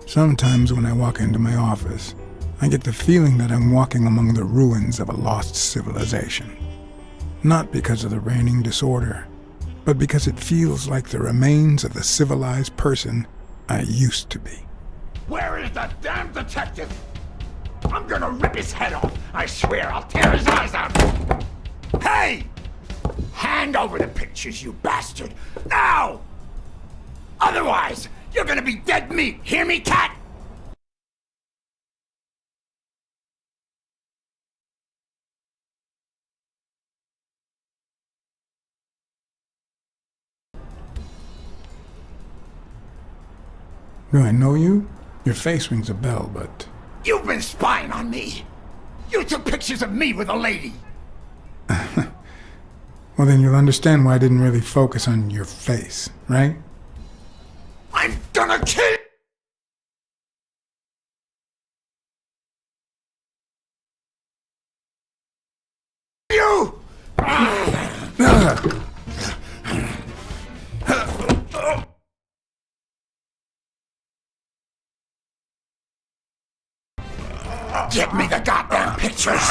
Sometimes when I walk into my office, I get the feeling that I'm walking among the ruins of a lost civilization. Not because of the reigning disorder, but because it feels like the remains of the civilized person I used to be. Where is that damn detective? I'm gonna rip his head off. I swear I'll tear his eyes out. Hey! Hand over the pictures, you bastard. Now! Otherwise, you're gonna be dead meat. Hear me, cat? Do I know you? Your face rings a bell, but... You've been spying on me. You took pictures of me with a lady. Well, then you'll understand why I didn't really focus on your face, right? I'm gonna kill you! Get me the goddamn pictures!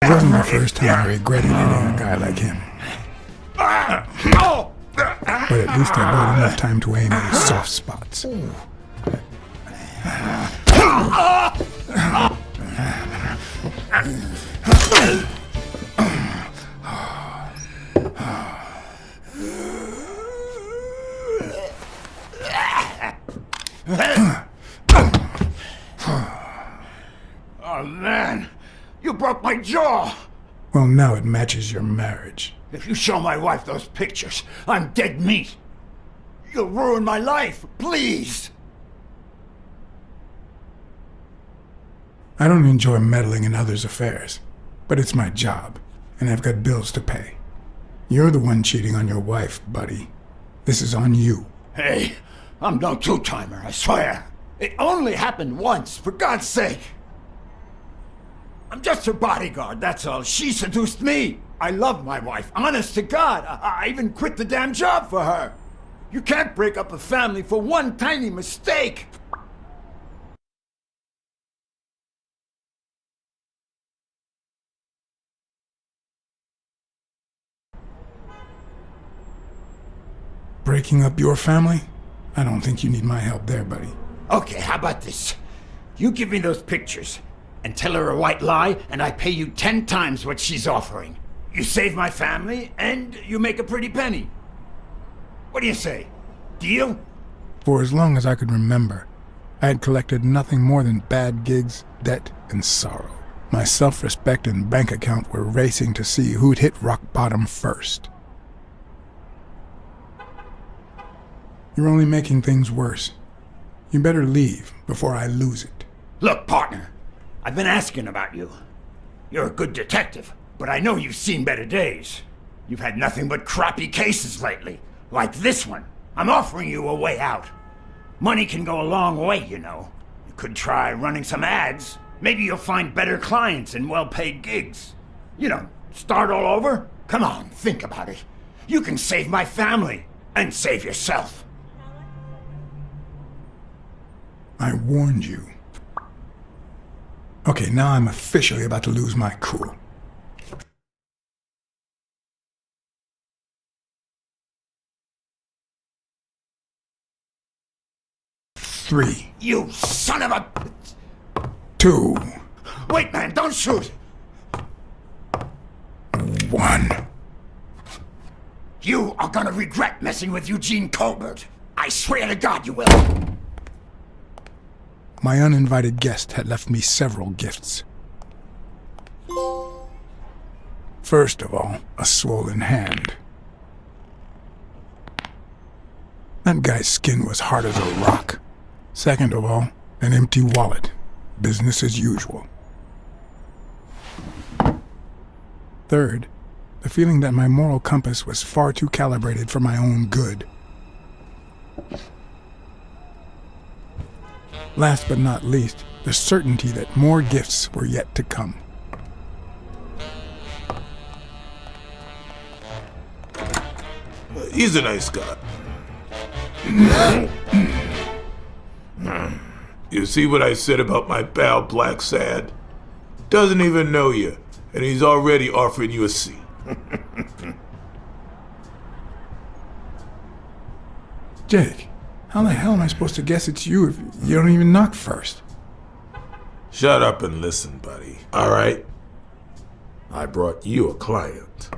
It wasn't the first time I regretted hitting a guy like him. But at least I bought enough time to aim at his soft spots. Oh man, you broke my jaw! Well, now it matches your marriage. If you show my wife those pictures, I'm dead meat. You'll ruin my life, please! I don't enjoy meddling in others' affairs, but it's my job, and I've got bills to pay. You're the one cheating on your wife, buddy. This is on you. Hey, I'm no two-timer, I swear. It only happened once, for God's sake. I'm just her bodyguard, that's all. She seduced me. I love my wife, honest to God. I even quit the damn job for her. You can't break up a family for one tiny mistake. Breaking up your family? I don't think you need my help there, buddy. Okay, how about this? You give me those pictures and tell her a white lie, and I pay you 10 times what she's offering. You save my family, and you make a pretty penny. What do you say? Deal? For as long as I could remember, I had collected nothing more than bad gigs, debt, and sorrow. My self-respect and bank account were racing to see who'd hit rock bottom first. You're only making things worse. You better leave before I lose it. Look, partner, I've been asking about you. You're a good detective, but I know you've seen better days. You've had nothing but crappy cases lately, like this one. I'm offering you a way out. Money can go a long way, you know. You could try running some ads. Maybe you'll find better clients and well-paid gigs. You know, start all over? Come on, think about it. You can save my family and save yourself. I warned you. Okay, now I'm officially about to lose my cool. Three. You son of a... 2. Wait, man, don't shoot! 1. You are gonna regret messing with Eugene Colbert. I swear to God you will. My uninvited guest had left me several gifts. First of all, a swollen hand. That guy's skin was hard as a rock. Second of all, an empty wallet. Business as usual. Third, the feeling that my moral compass was far too calibrated for my own good. Last but not least, the certainty that more gifts were yet to come. He's a nice guy. You see what I said about my pal Blacksad? Doesn't even know you, and he's already offering you a seat. Jake, how the hell am I supposed to guess it's you if you don't even knock first? Shut up and listen, buddy. All right? I brought you a client.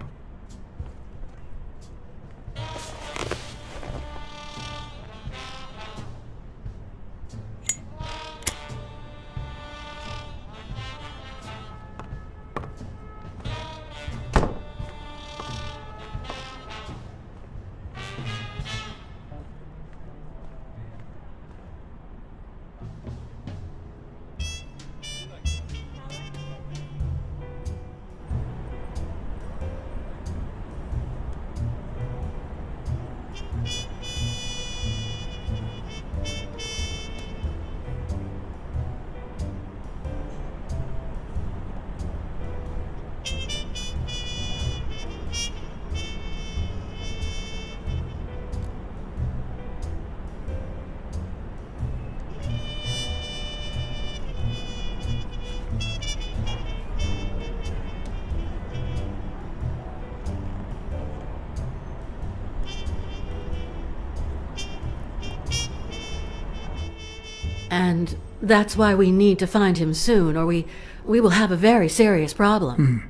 And that's why we need to find him soon, or we will have a very serious problem.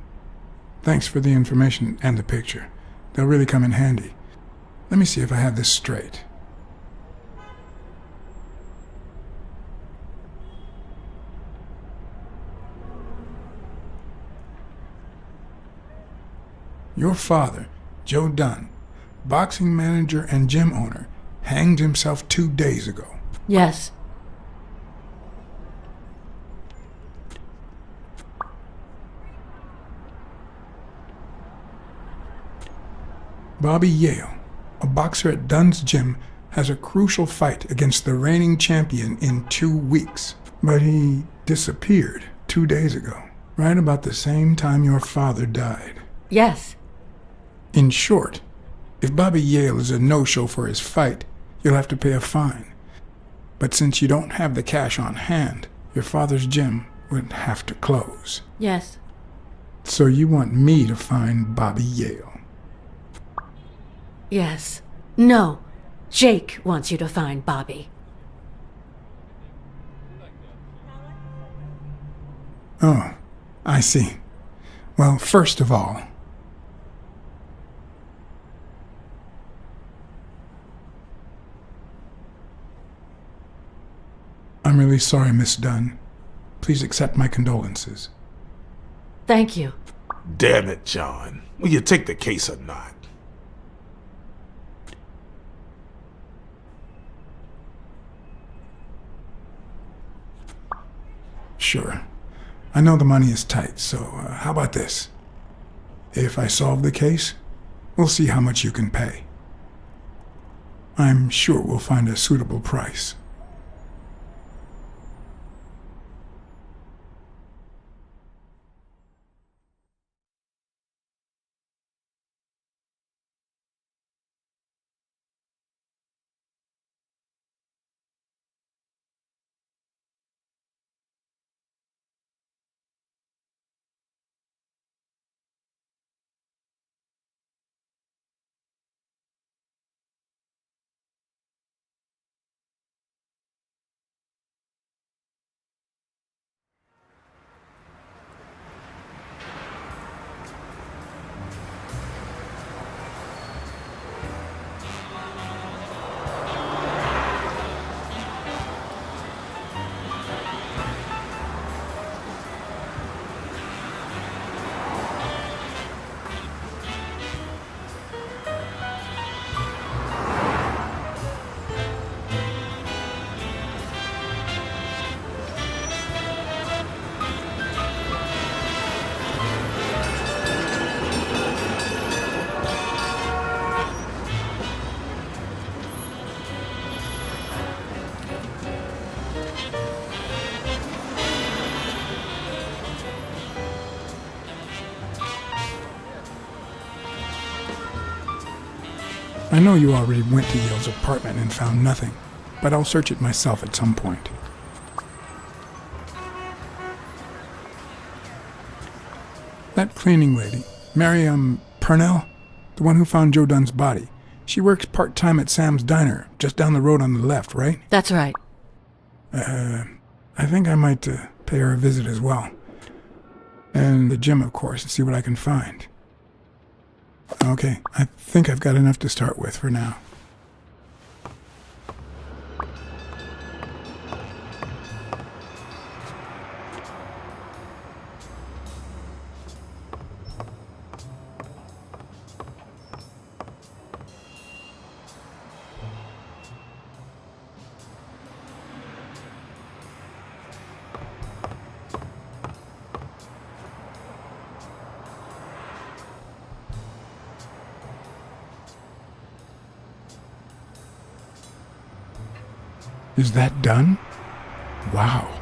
Thanks for the information and the picture. They'll really come in handy. Let me see if I have this straight. Your father, Joe Dunn, boxing manager and gym owner, hanged himself 2 days ago. Yes. Bobby Yale, a boxer at Dunn's gym, has a crucial fight against the reigning champion in 2 weeks. But he disappeared 2 days ago, right about the same time your father died. Yes. In short, if Bobby Yale is a no-show for his fight, you'll have to pay a fine. But since you don't have the cash on hand, your father's gym would have to close. Yes. So you want me to find Bobby Yale? Yes. No. Jake wants you to find Bobby. Oh, I see. Well, first of all, I'm really sorry, Miss Dunn. Please accept my condolences. Thank you. Damn it, John. Will you take the case or not? Sure. I know the money is tight, so how about this? If I solve the case, we'll see how much you can pay. I'm sure we'll find a suitable price. I know you already went to Yale's apartment and found nothing, but I'll search it myself at some point. That cleaning lady, Mary, Purnell, the one who found Joe Dunn's body, she works part-time at Sam's Diner, just down the road on the left, right? That's right. I think I might pay her a visit as well. And the gym, of course, and see what I can find. Okay, I think I've got enough to start with for now. Is that done? Wow.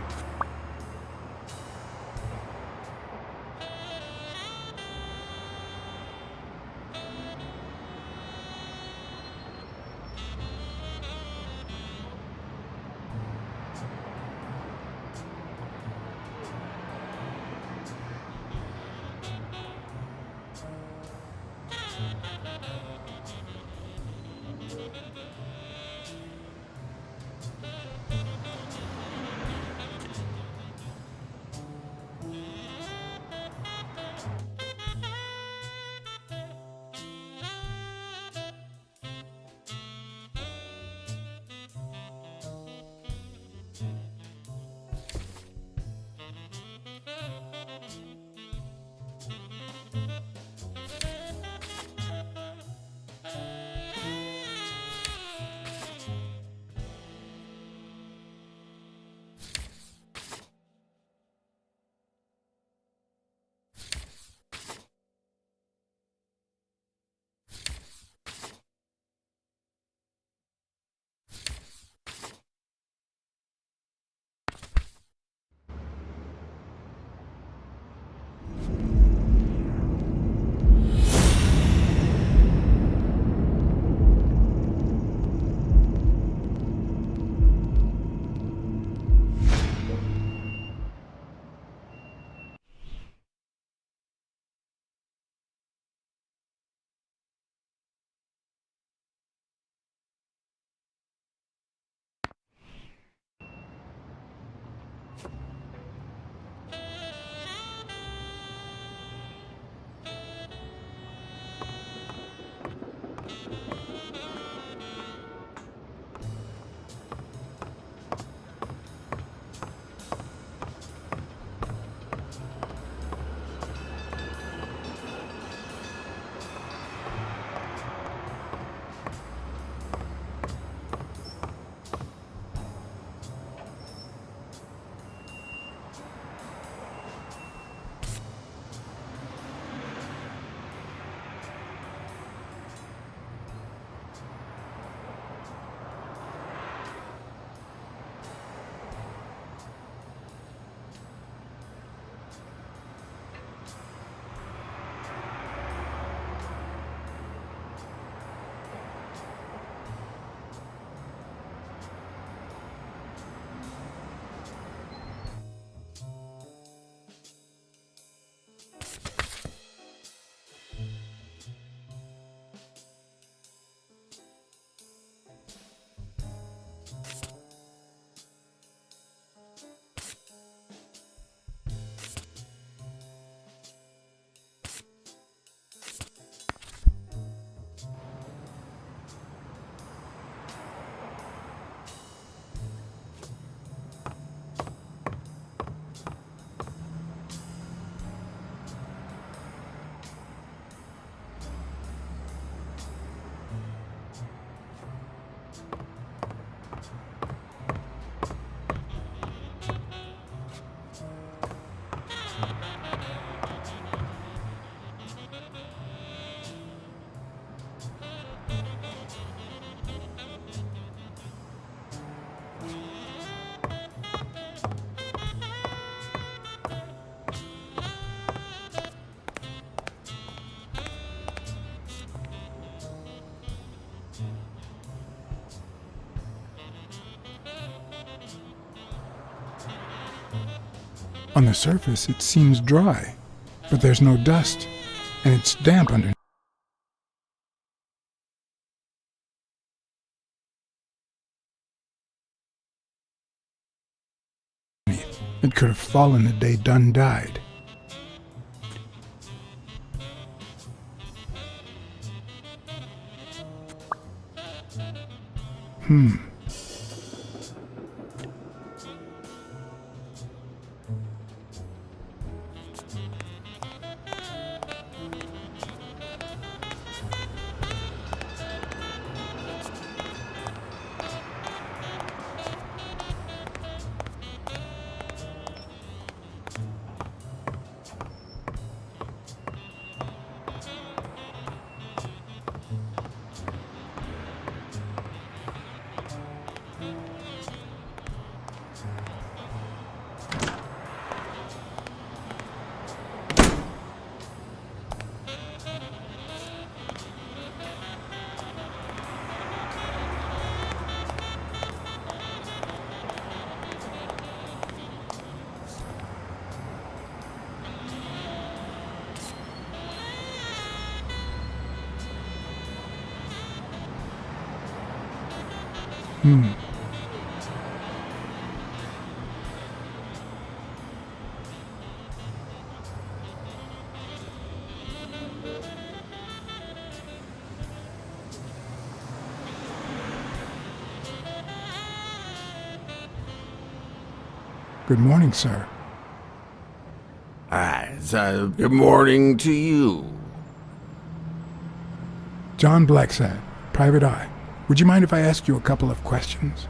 On the surface, it seems dry, but there's no dust, and it's damp underneath. It could have fallen the day Dunn died. Good morning, sir. Good morning to you. John Blacksad, Private Eye. Would you mind if I ask you a couple of questions?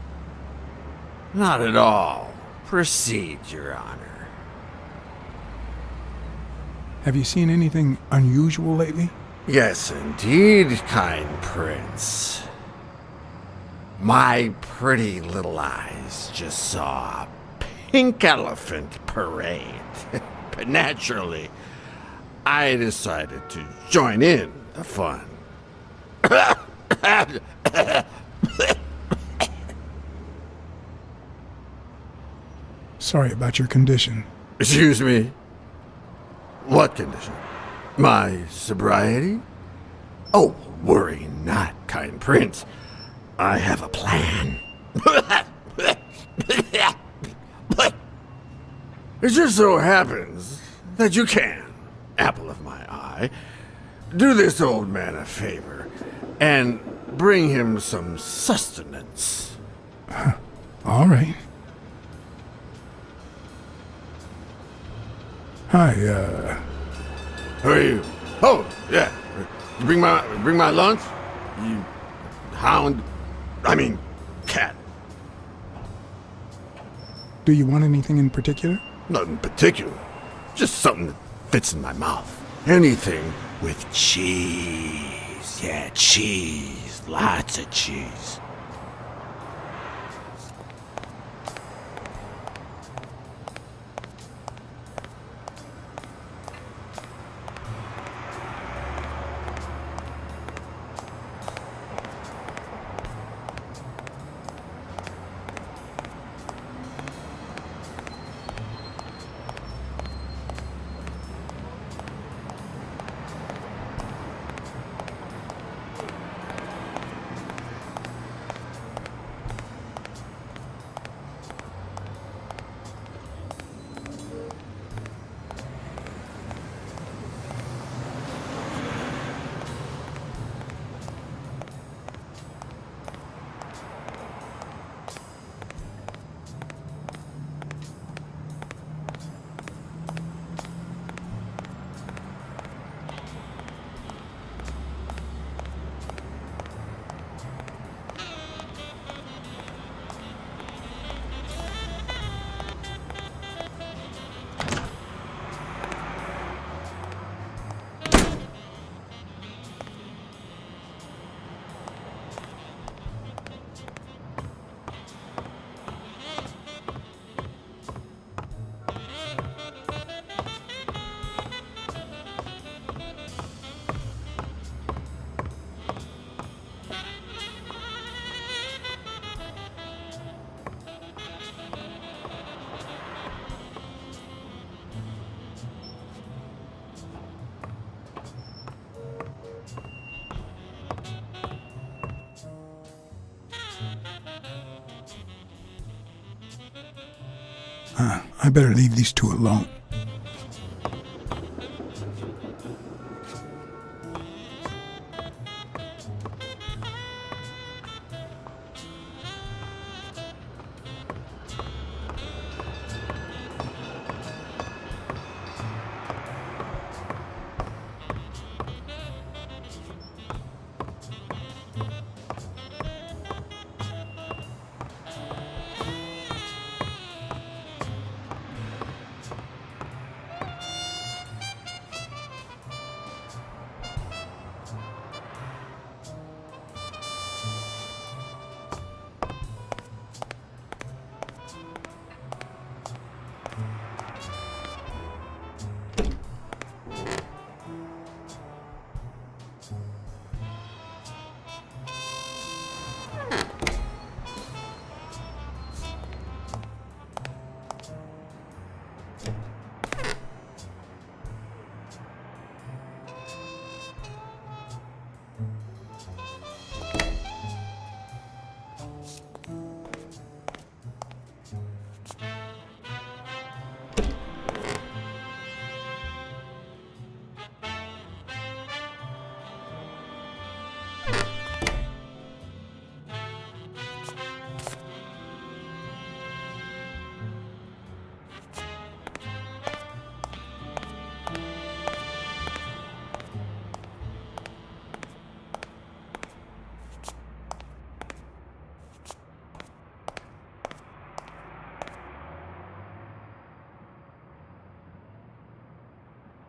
Not at all. Proceed, Your Honor. Have you seen anything unusual lately? Yes, indeed, kind prince. My pretty little eyes just saw a pink elephant parade. But naturally, I decided to join in the fun. Sorry about your condition. Excuse me? What condition? My sobriety? Oh, worry not, kind prince. I have a plan. It just so happens that you can, apple of my eye, do this old man a favor and bring him some sustenance. All right. Hi, Who are you? Oh, yeah. You bring my lunch? You hound. I mean, cat. do you want anything in particular? Nothing particular. Just something that fits in my mouth. Anything with cheese. Yeah, cheese. Lots of cheese. I better leave these two alone.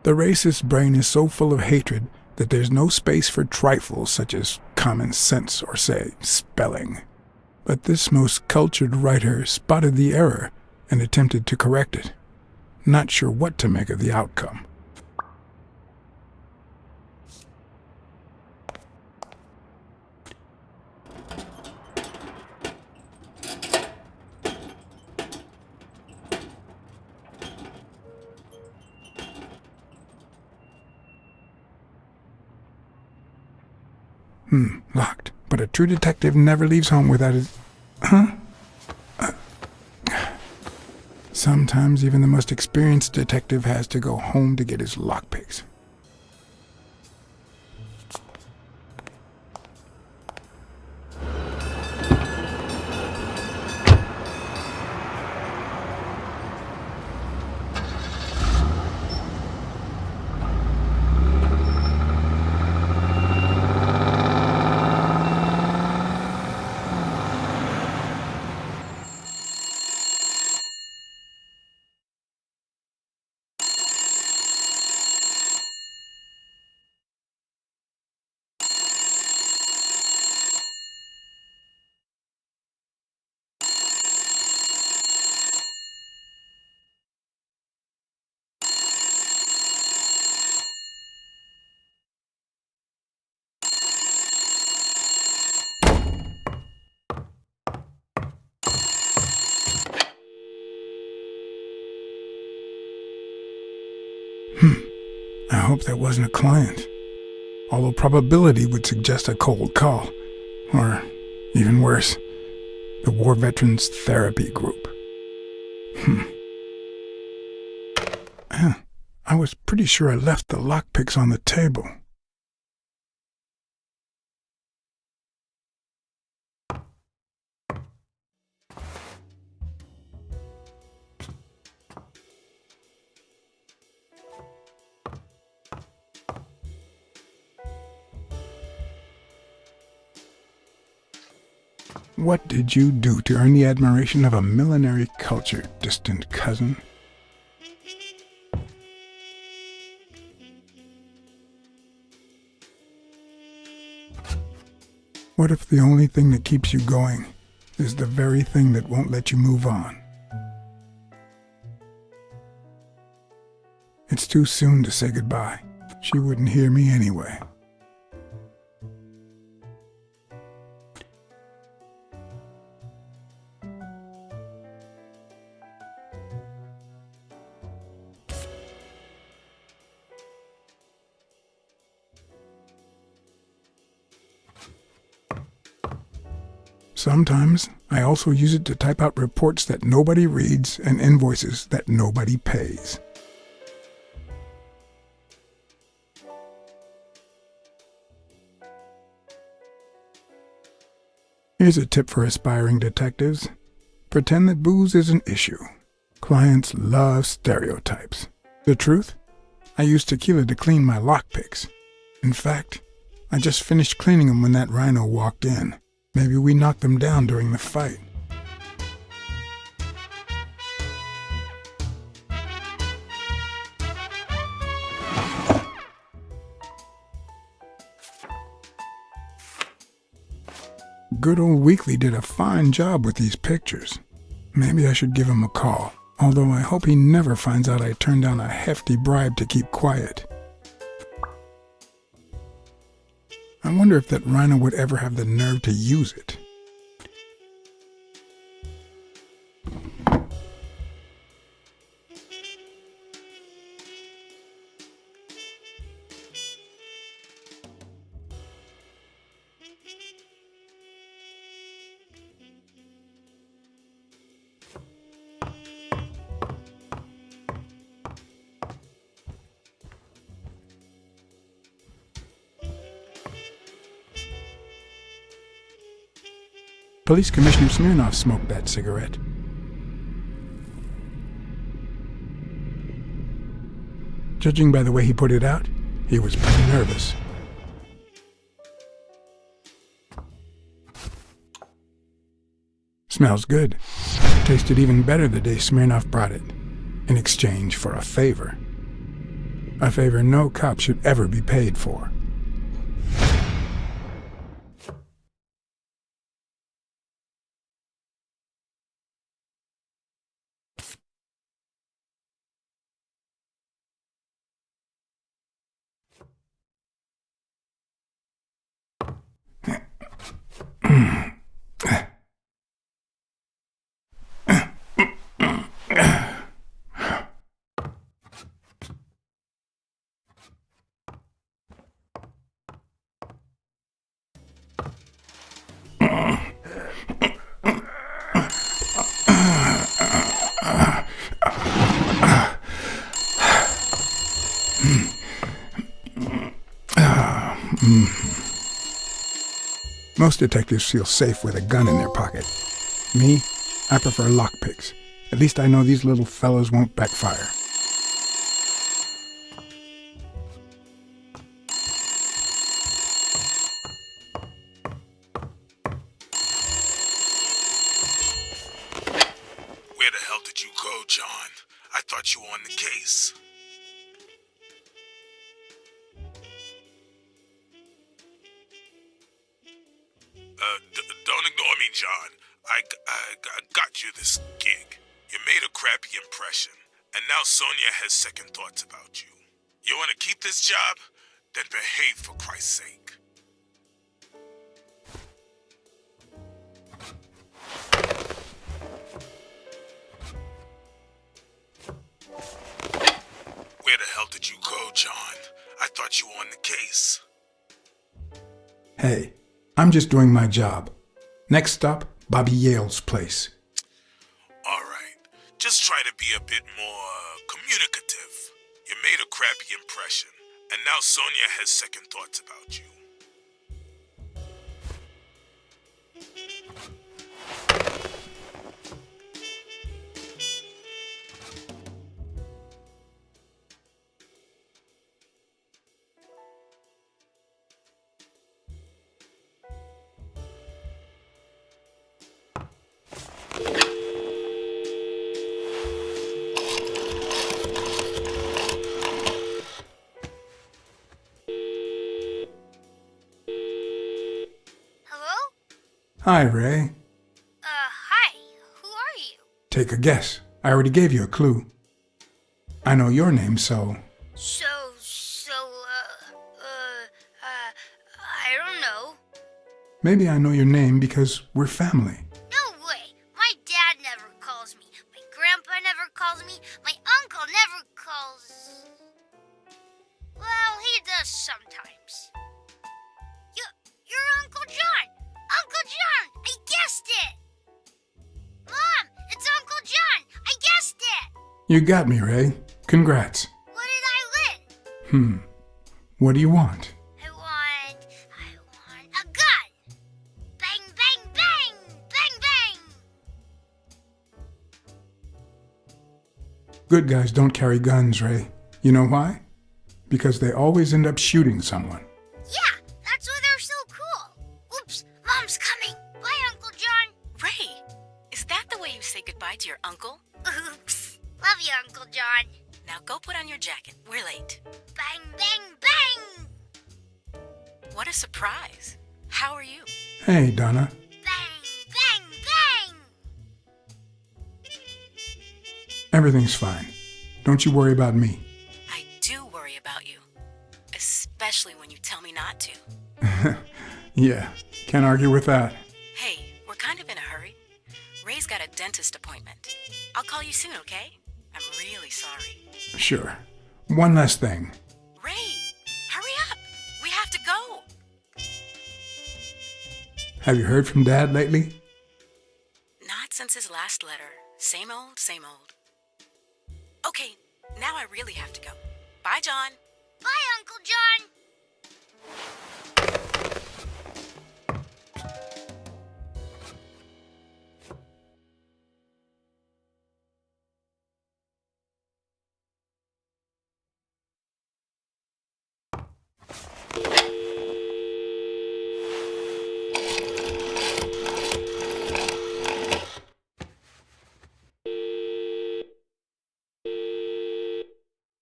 The racist brain is so full of hatred that there's no space for trifles such as common sense or, say, spelling. But this most cultured writer spotted the error and attempted to correct it, not sure what to make of the outcome. Locked. But a true detective never leaves home without his... Sometimes even the most experienced detective has to go home to get his lockpicks. I hope that wasn't a client. Although probability would suggest a cold call. Or, even worse, the War Veterans Therapy Group. I was pretty sure I left the lockpicks on the table. What did you do to earn the admiration of a millinery culture, distant cousin? What if the only thing that keeps you going is the very thing that won't let you move on? It's too soon to say goodbye. She wouldn't hear me anyway. Sometimes I also use it to type out reports that nobody reads and invoices that nobody pays. Here's a tip for aspiring detectives. Pretend that booze is an issue. Clients love stereotypes. The truth? I use tequila to clean my lockpicks. In fact, I just finished cleaning them when that rhino walked in. Maybe we knocked them down during the fight. Good old Weekly did a fine job with these pictures. Maybe I should give him a call, although I hope he never finds out I turned down a hefty bribe to keep quiet. I wonder if that rhino would ever have the nerve to use it. Police Commissioner Smirnoff smoked that cigarette. Judging by the way he put it out, he was pretty nervous. Smells good. Tasted even better the day Smirnoff brought it, in exchange for a favor. A favor no cop should ever be paid for. Most detectives feel safe with a gun in their pocket. Me, I prefer lockpicks. At least I know these little fellows won't backfire. Where the hell did you go, John? I thought you were on the case. Don't ignore me, John. I got you this gig. You made a crappy impression, and now Sonia has second thoughts about you. You want to keep this job? Then behave for Christ's sake. Where the hell did you go, John? I thought you were on the case. Hey, I'm just doing my job. Next stop, Bobby Yale's place. All right. Just try to be a bit more communicative. You made a crappy impression, and now Sonia has second thoughts about you. Hi, Ray. Hi. Who are you? Take a guess. I already gave you a clue. I know your name, so... I don't know. Maybe I know your name because we're family. No way. My dad never calls me. My grandpa never calls me. My uncle never calls... Well, he does sometimes. You're Uncle John! Uncle John! I guessed You got me, Ray. Congrats. What did I win? What do you want? I want a gun. Bang, bang, bang, bang, bang. Good guys don't carry guns, Ray. You know why? Because they always end up shooting someone. Yeah, that's why they're so cool. Oops, Mom's coming. Bye, Uncle John. Ray, is that the way you say goodbye to your uncle? Oops. Love you, Uncle John. Now go put on your jacket. We're late. Bang, bang, bang. What a surprise. How are you? Hey, Donna. Bang, bang, bang. Everything's fine. Don't you worry about me. I do worry about you. Especially when you tell me not to. Yeah, can't argue with that. Hey, we're kind of in a hurry. Ray's got a dentist appointment. I'll call you soon, okay? I'm really sorry. Sure. One last thing. Ray, hurry up. We have to go. Have you heard from Dad lately? Not since his last letter. Same old, same old. Okay, now I really have to go. Bye, John. Bye, Uncle John.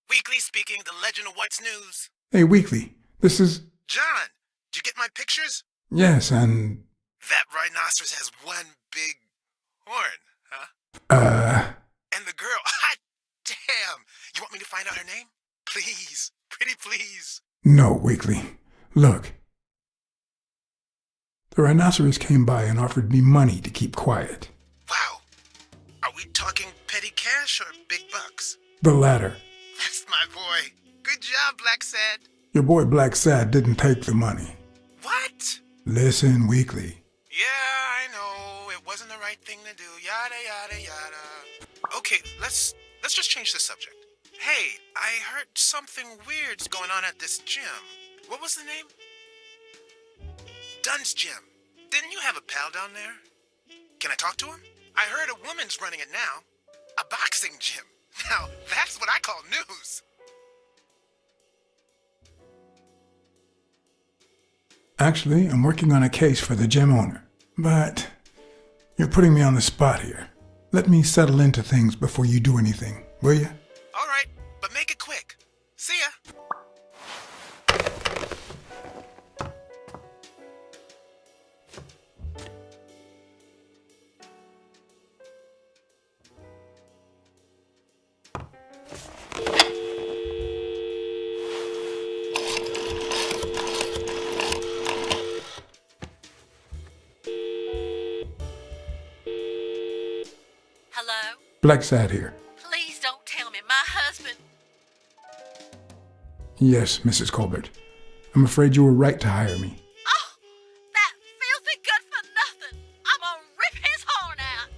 Weekly speaking, the legend of what's news. Hey, Weekly. This is... John, did you get my pictures? Yes, and... That rhinoceros has one big horn, huh? And the girl, hot damn. You want me to find out her name? Please, pretty please. No, Weekly. Look. The rhinoceros came by and offered me money to keep quiet. Wow. Are we talking petty cash or big bucks? The latter. That's my boy. Good job, Blacksad. Your boy Blacksad didn't take the money. What? Listen, Weekly. Yeah, I know. It wasn't the right thing to do. Yada, yada, yada. Okay, let's just change the subject. Hey, I heard something weird's going on at this gym. What was the name? Dunn's Gym. Didn't you have a pal down there? Can I talk to him? I heard a woman's running it now. A boxing gym. Now, that's what I call news. Actually, I'm working on a case for the gym owner. But you're putting me on the spot here. Let me settle into things before you do anything, will you? All right, but make it quick. See ya. Hello? Blacksad here. Please don't tell me. My husband... Yes, Mrs. Colbert. I'm afraid you were right to hire me. Oh, that filthy good for nothing. I'm gonna rip his horn out.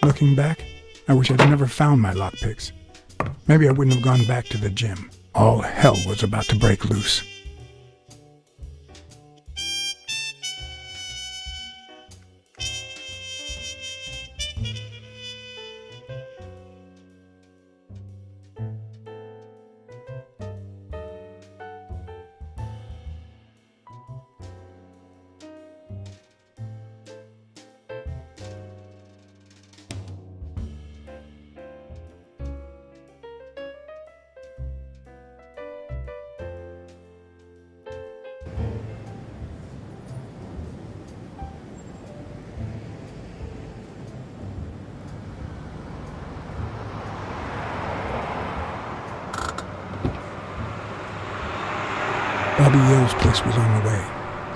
Looking back, I wish I'd never found my lockpicks. Maybe I wouldn't have gone back to the gym. All hell was about to break loose. Bobby Yale's place was on the way,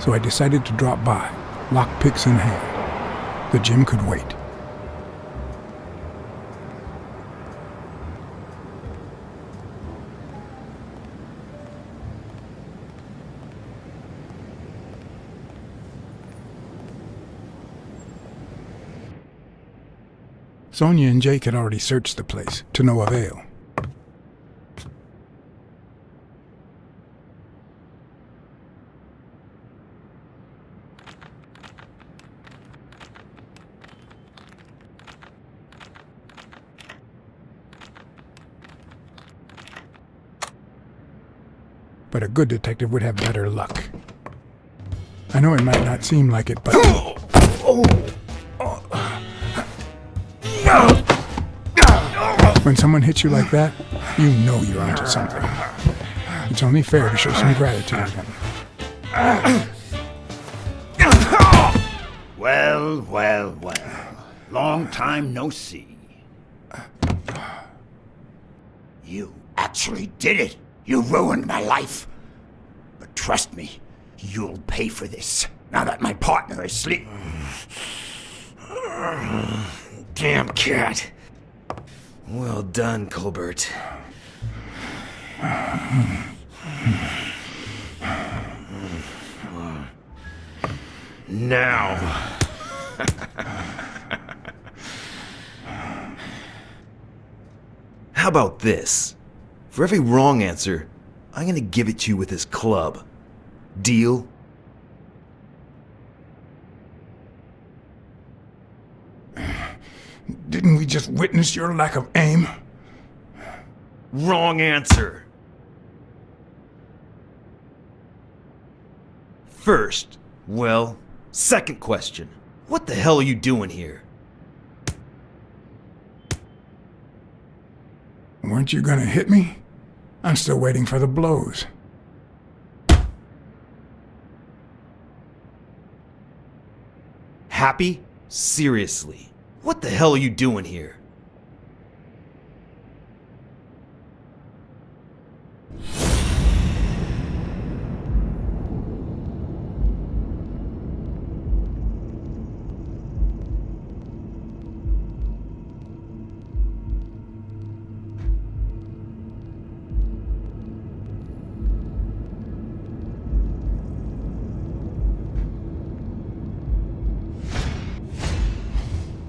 so I decided to drop by, lockpicks in hand. The gym could wait. Sonia and Jake had already searched the place, to no avail. But a good detective would have better luck. I know it might not seem like it, but... When someone hits you like that, you know you're onto something. It's only fair to show some gratitude. Well, well, well. Long time no see. You actually did it. You ruined my life. But trust me, you'll pay for this, now that my partner is asleep. Damn cat. Well done, Colbert. Now. How about this? For every wrong answer, I'm gonna give it to you with this club. Deal? Didn't we just witness your lack of aim? Wrong answer. First, well, second question. What the hell are you doing here? Weren't you gonna hit me? I'm still waiting for the blows. Happy? Seriously. What the hell are you doing here?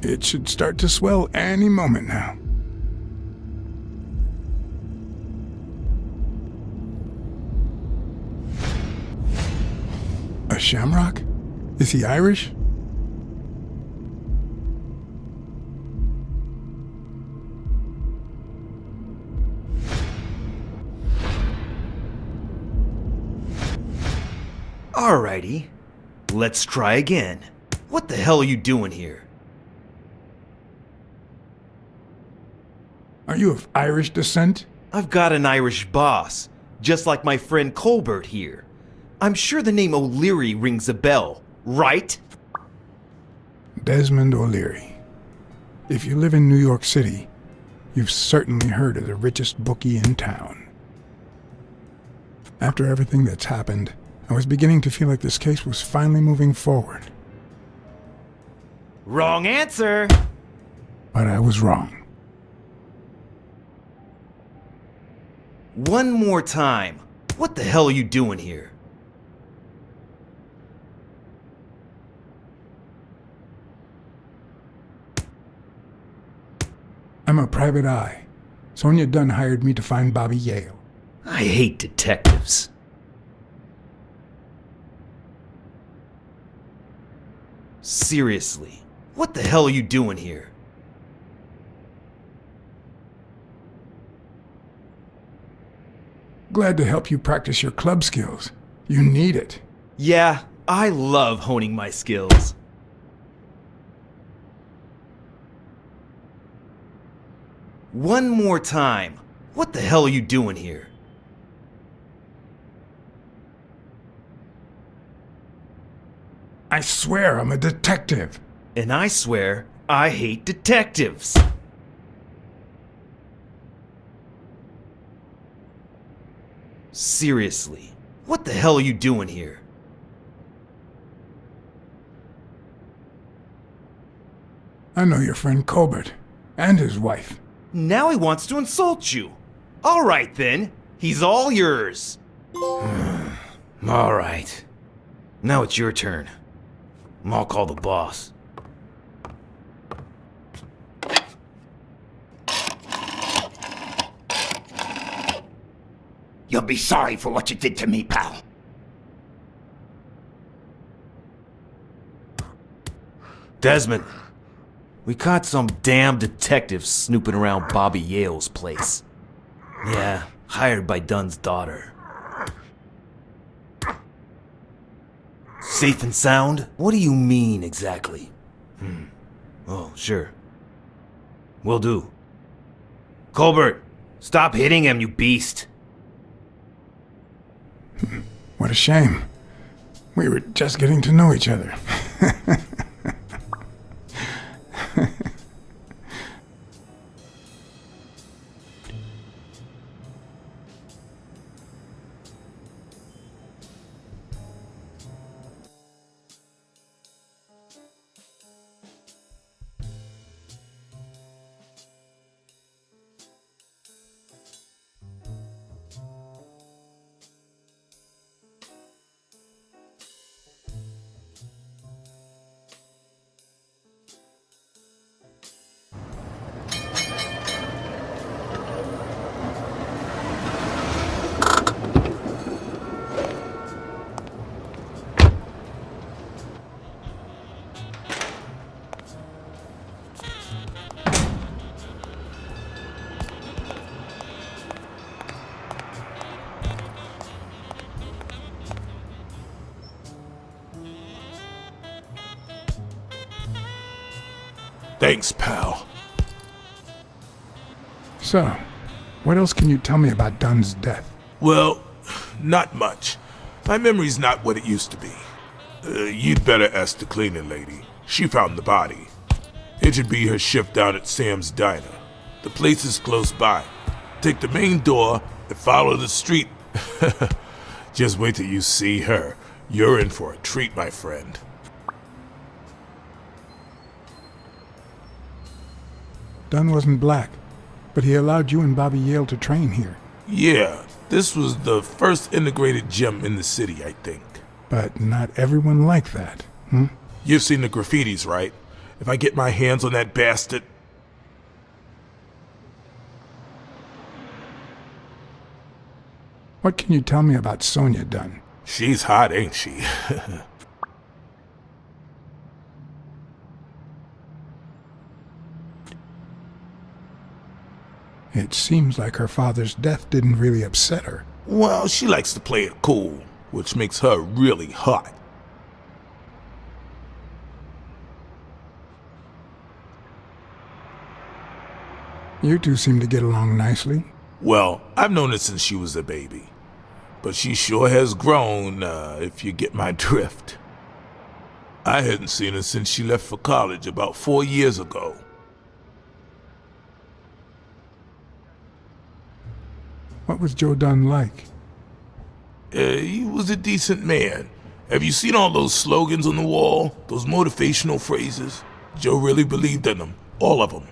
It should start to swell any moment now. A shamrock? Is he Irish? Alrighty. Let's try again. What the hell are you doing here? Are you of Irish descent? I've got an Irish boss, just like my friend Colbert here. I'm sure the name O'Leary rings a bell, right? Desmond O'Leary. If you live in New York City, you've certainly heard of the richest bookie in town. After everything that's happened, I was beginning to feel like this case was finally moving forward. Wrong answer! But I was wrong. One more time. What the hell are you doing here? I'm a private eye. Sonia Dunn hired me to find Bobby Yale. I hate detectives. Seriously, what the hell are you doing here? Glad to help you practice your club skills. You need it. Yeah, I love honing my skills. One more time. What the hell are you doing here? I swear I'm a detective. And I swear I hate detectives. Seriously, What the hell are you doing here? I know your friend Colbert and his wife. Now he wants to insult you. All right then, he's all yours. All right. Now it's your turn. I'll call the boss. You'll be sorry for what you did to me, pal. Desmond, we caught some damn detective snooping around Bobby Yale's place. Yeah, hired by Dunn's daughter. Safe and sound? What do you mean exactly? Oh, sure. Will do. Colbert, stop hitting him, you beast. What a shame. We were just getting to know each other. Thanks, pal. So, what else can you tell me about Dunn's death? Well, not much. My memory's not what it used to be. You'd better ask the cleaning lady. She found the body. It should be her shift down at Sam's Diner. The place is close by. Take the main door and follow the street. Just wait till you see her. You're in for a treat, my friend. Dunn wasn't black, but he allowed you and Bobby Yale to train here. Yeah, this was the first integrated gym in the city, I think. But not everyone liked that, hmm? You've seen the graffitis, right? If I get my hands on that bastard... What can you tell me about Sonia Dunn? She's hot, ain't she? It seems like her father's death didn't really upset her. Well, she likes to play it cool, which makes her really hot. You two seem to get along nicely. Well, I've known her since she was a baby. But she sure has grown, if you get my drift. I hadn't seen her since she left for college about 4 years ago. What was Joe Dunn like? He was a decent man. Have you seen all those slogans on the wall? Those motivational phrases? Joe really believed in them. All of them.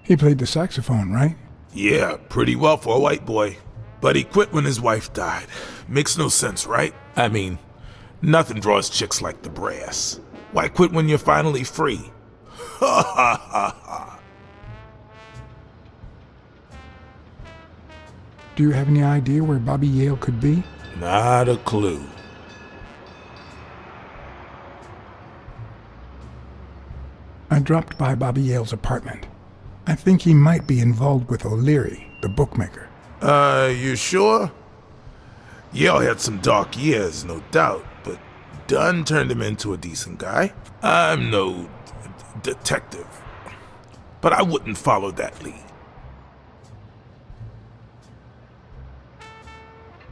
He played the saxophone, right? Yeah, pretty well for a white boy. But he quit when his wife died. Makes no sense, right? I mean, nothing draws chicks like the brass. Why quit when you're finally free? Ha ha ha ha. Do you have any idea where Bobby Yale could be? Not a clue. I dropped by Bobby Yale's apartment. I think he might be involved with O'Leary, the bookmaker. You sure? Yale had some dark years, no doubt, but Dunn turned him into a decent guy. I'm no detective, but I wouldn't follow that lead.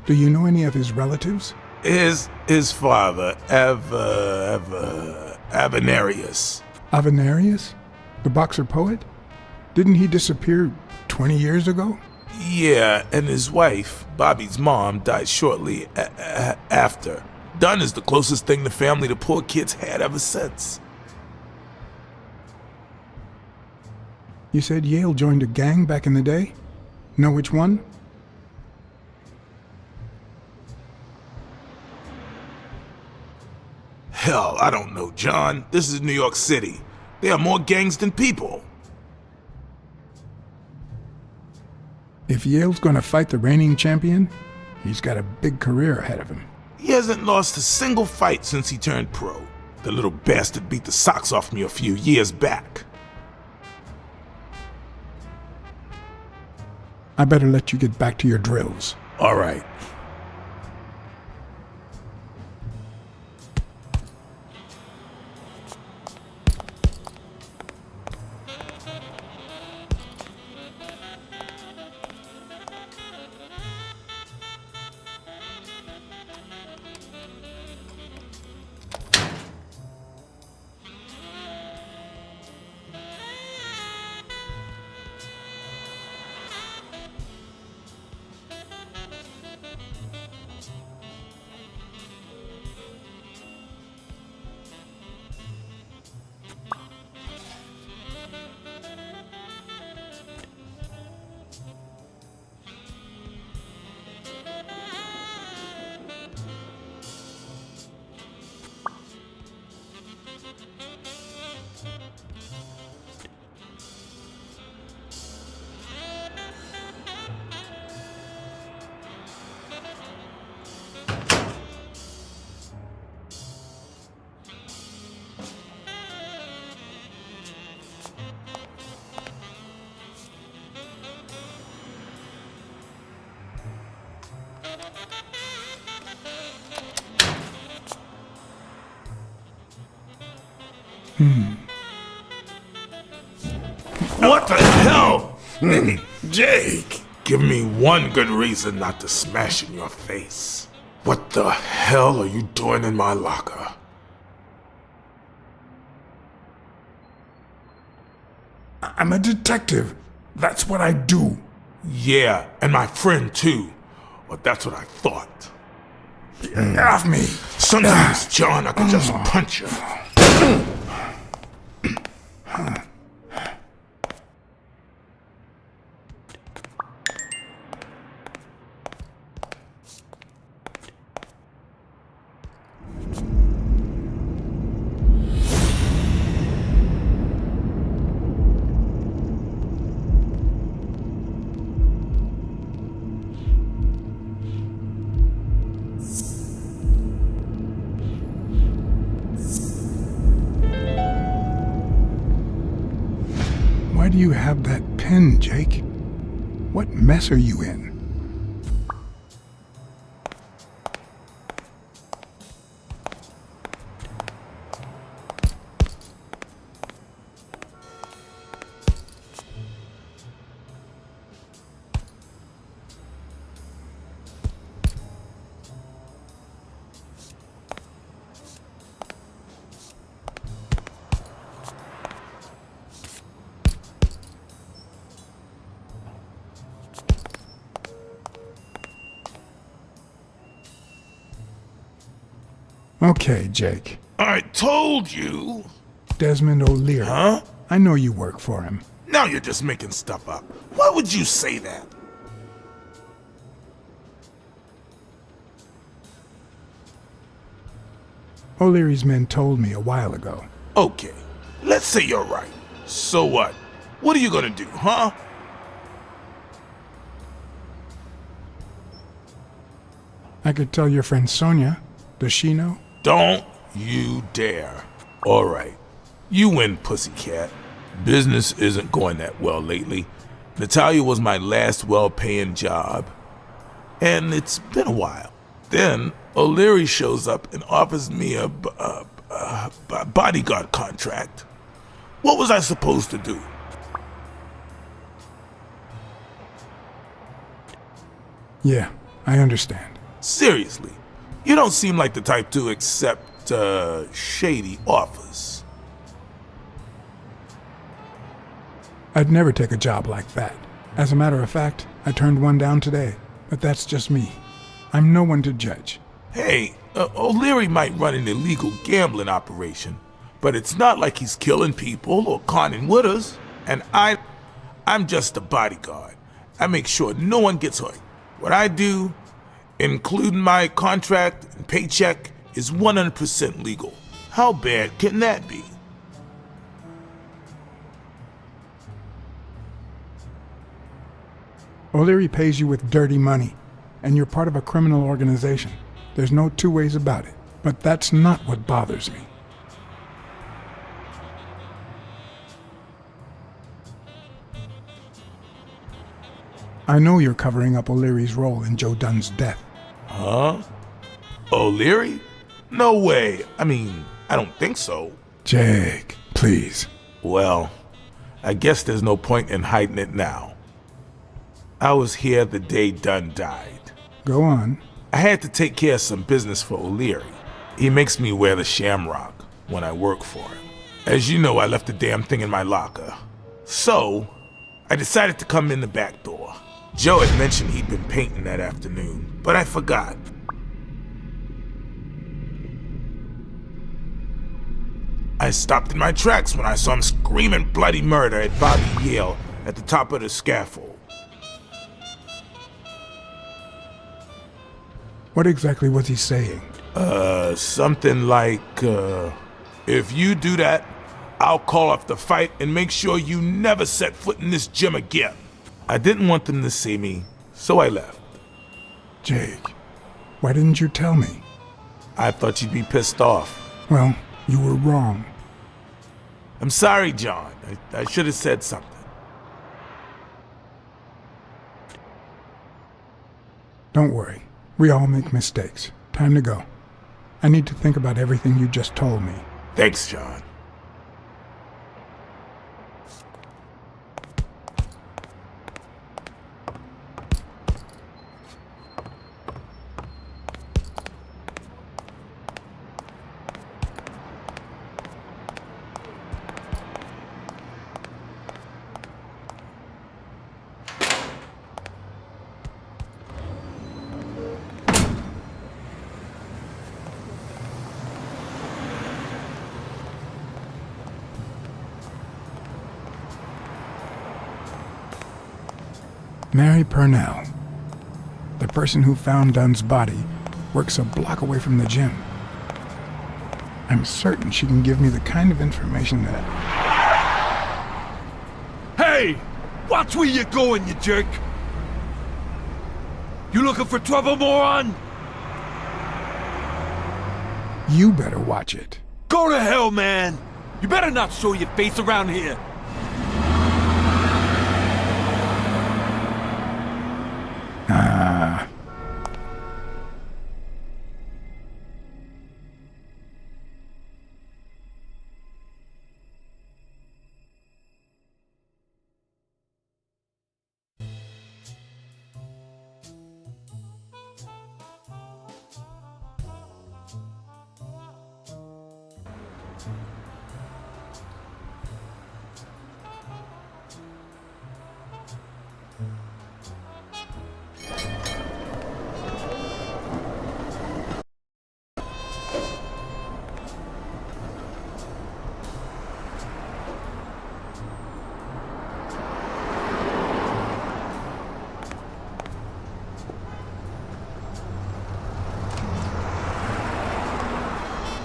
Do you know any of his relatives? His father, Avenarius. Avenarius? The boxer poet? Didn't he disappear 20 years ago? Yeah, and his wife, Bobby's mom, died shortly after. Dunn is the closest thing the family the poor kids had ever since. You said Yale joined a gang back in the day? Know which one? Hell, I don't know, John. This is New York City. There are more gangs than people. If Yale's gonna fight the reigning champion, he's got a big career ahead of him. He hasn't lost a single fight since he turned pro. The little bastard beat the socks off me a few years back. I better let you get back to your drills. All right. What the hell? Jake, give me one good reason not to smash in your face. What the hell are you doing in my locker? I'm a detective. That's what I do. Yeah, and my friend too. Well, that's what I thought. Get off me. Sometimes, John, I could just punch you. Why do you have that pen, Jake? What mess are you in? Okay, Jake. I told you. Desmond O'Leary. Huh? I know you work for him. Now you're just making stuff up. Why would you say that? O'Leary's men told me a while ago. Okay, let's say you're right. So what? What are you gonna do, huh? I could tell your friend Sonia. Does she know? Don't you dare. All right. You win, pussycat. Business isn't going that well lately. Natalia was my last well-paying job. And it's been a while. Then O'Leary shows up and offers me a bodyguard contract. What was I supposed to do? Yeah, I understand. Seriously, you don't seem like the type to accept shady offers. I'd never take a job like that. As a matter of fact, I turned one down today, but that's just me. I'm no one to judge. Hey, O'Leary might run an illegal gambling operation, but it's not like he's killing people or conning widows. And I'm just a bodyguard. I make sure no one gets hurt. What I do, including my contract and paycheck, is 100% legal. How bad can that be? O'Leary pays you with dirty money, and you're part of a criminal organization. There's no two ways about it. But that's not what bothers me. I know you're covering up O'Leary's role in Joe Dunn's death. Huh? O'Leary? No way. I mean, I don't think so. Jake, please. Well, I guess there's no point in hiding it now. I was here the day Dunn died. Go on. I had to take care of some business for O'Leary. He makes me wear the shamrock when I work for him. As you know, I left the damn thing in my locker. So, I decided to come in the back door. Joe had mentioned he'd been painting that afternoon, but I forgot. I stopped in my tracks when I saw him screaming bloody murder at Bobby Yale at the top of the scaffold. What exactly was he saying? Something like, if you do that, I'll call off the fight and make sure you never set foot in this gym again. I didn't want them to see me, so I left. Jake, why didn't you tell me? I thought you'd be pissed off. Well, you were wrong. I'm sorry, John. I should have said something. Don't worry. We all make mistakes. Time to go. I need to think about everything you just told me. Thanks, John. Mary Purnell, the person who found Dunn's body, works a block away from the gym. I'm certain she can give me the kind of information that... Hey! Watch where you're going, you jerk! You looking for trouble, moron? You better watch it. Go to hell, man! You better not show your face around here!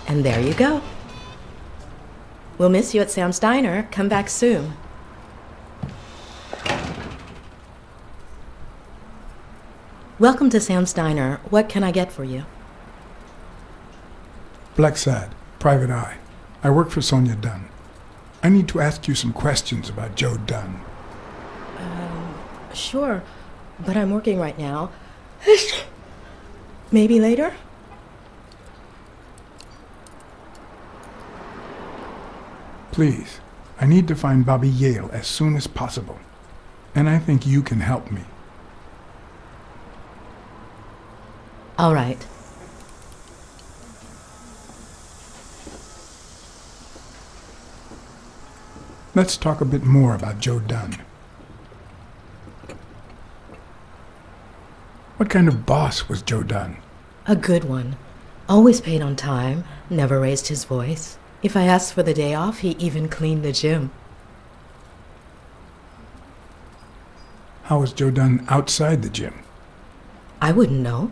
And there you go. We'll miss you at Sam's Diner. Come back soon. Welcome to Sam's Diner. What can I get for you? Blacksad, Private Eye. I work for Sonia Dunn. I need to ask you some questions about Joe Dunn. Sure, but I'm working right now. Maybe later? Please, I need to find Bobby Yale as soon as possible. And I think you can help me. All right. Let's talk a bit more about Joe Dunn. What kind of boss was Joe Dunn? A good one. Always paid on time, never raised his voice. If I asked for the day off, he even cleaned the gym. How was Joe Dunn outside the gym? I wouldn't know.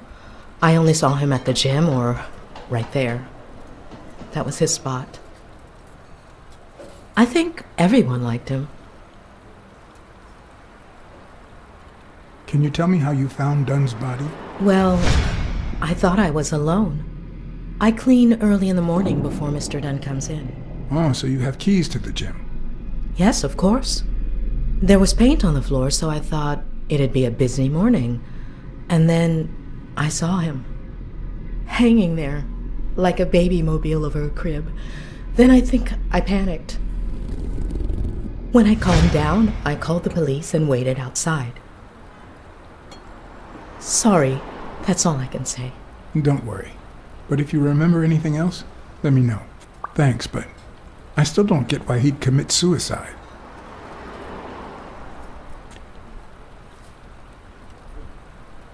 I only saw him at the gym or right there. That was his spot. I think everyone liked him. Can you tell me how you found Dunn's body? Well, I thought I was alone. I clean early in the morning before Mr. Dunn comes in. Oh, so you have keys to the gym. Yes, of course. There was paint on the floor, so I thought it'd be a busy morning. And then I saw him, hanging there, like a baby mobile over a crib. Then I think I panicked. When I calmed down, I called the police and waited outside. Sorry, that's all I can say. Don't worry. But if you remember anything else, let me know. Thanks, but I still don't get why he'd commit suicide.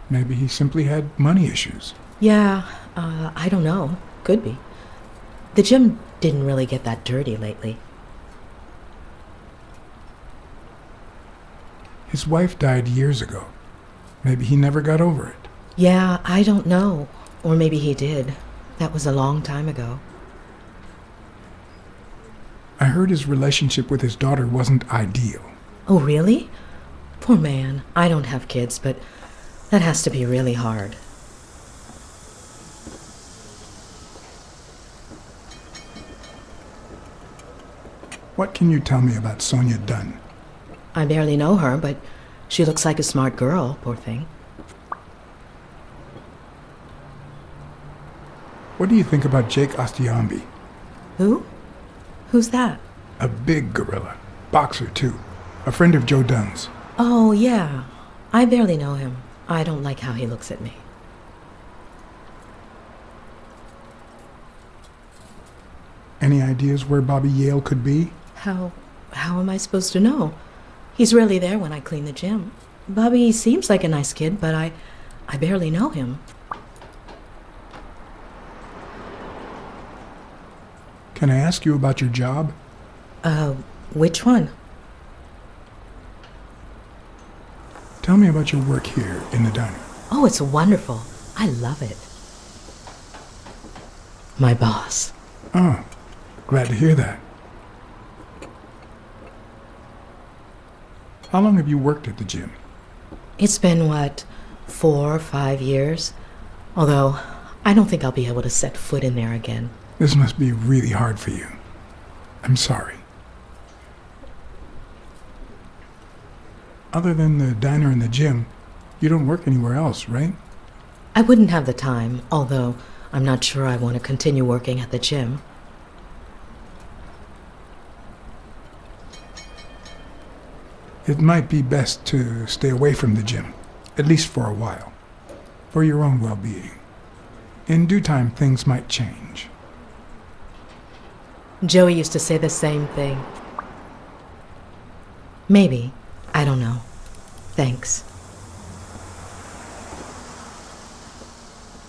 Maybe he simply had money issues. Yeah, I don't know. Could be. The gym didn't really get that dirty lately. His wife died years ago. Maybe he never got over it. Yeah, I don't know. Or maybe he did. That was a long time ago. I heard his relationship with his daughter wasn't ideal. Oh, really? Poor man. I don't have kids, but that has to be really hard. What can you tell me about Sonia Dunn? I barely know her, but she looks like a smart girl, poor thing. What do you think about Jake Ostiambi? Who? Who's that? A big gorilla. Boxer, too. A friend of Joe Dunn's. Oh, yeah. I barely know him. I don't like how he looks at me. Any ideas where Bobby Yale could be? How am I supposed to know? He's rarely there when I clean the gym. Bobby seems like a nice kid, but I barely know him. Can I ask you about your job? Which one? Tell me about your work here in the diner. Oh, it's wonderful. I love it. My boss. Oh, glad to hear that. How long have you worked at the gym? It's been, 4 or 5 years? Although, I don't think I'll be able to set foot in there again. This must be really hard for you. I'm sorry. Other than the diner and the gym, you don't work anywhere else, right? I wouldn't have the time, although I'm not sure I want to continue working at the gym. It might be best to stay away from the gym, at least for a while, for your own well-being. In due time, things might change. Joey used to say the same thing. Maybe. I don't know. Thanks.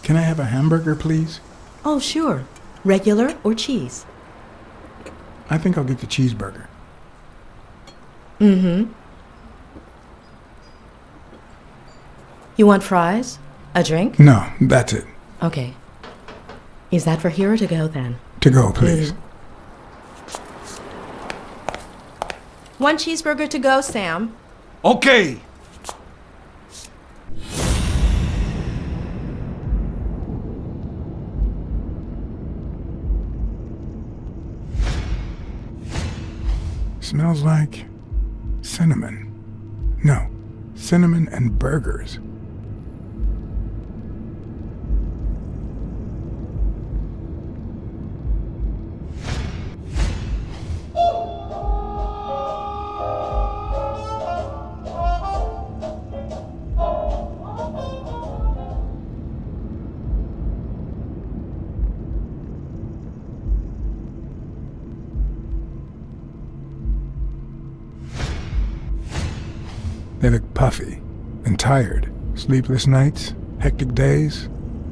Can I have a hamburger, please? Oh, sure. Regular or cheese? I think I'll get the cheeseburger. Mm-hmm. You want fries? A drink? No, that's it. Okay. Is that for here or to go, then? To go, please. One cheeseburger to go, Sam. Okay. Smells like cinnamon. No, cinnamon and burgers. They look puffy and tired. Sleepless nights? Hectic days?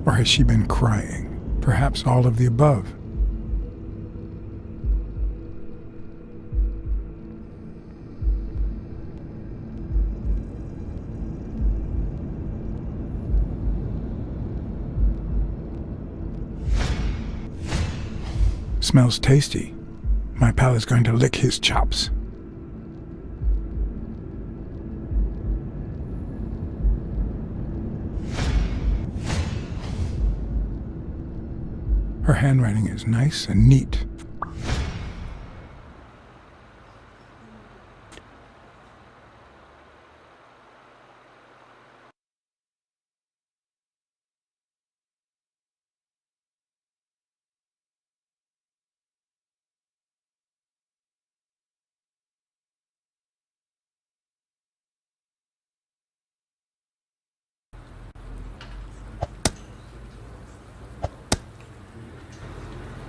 Or has she been crying? Perhaps all of the above. Smells tasty. My pal is going to lick his chops. Her handwriting is nice and neat.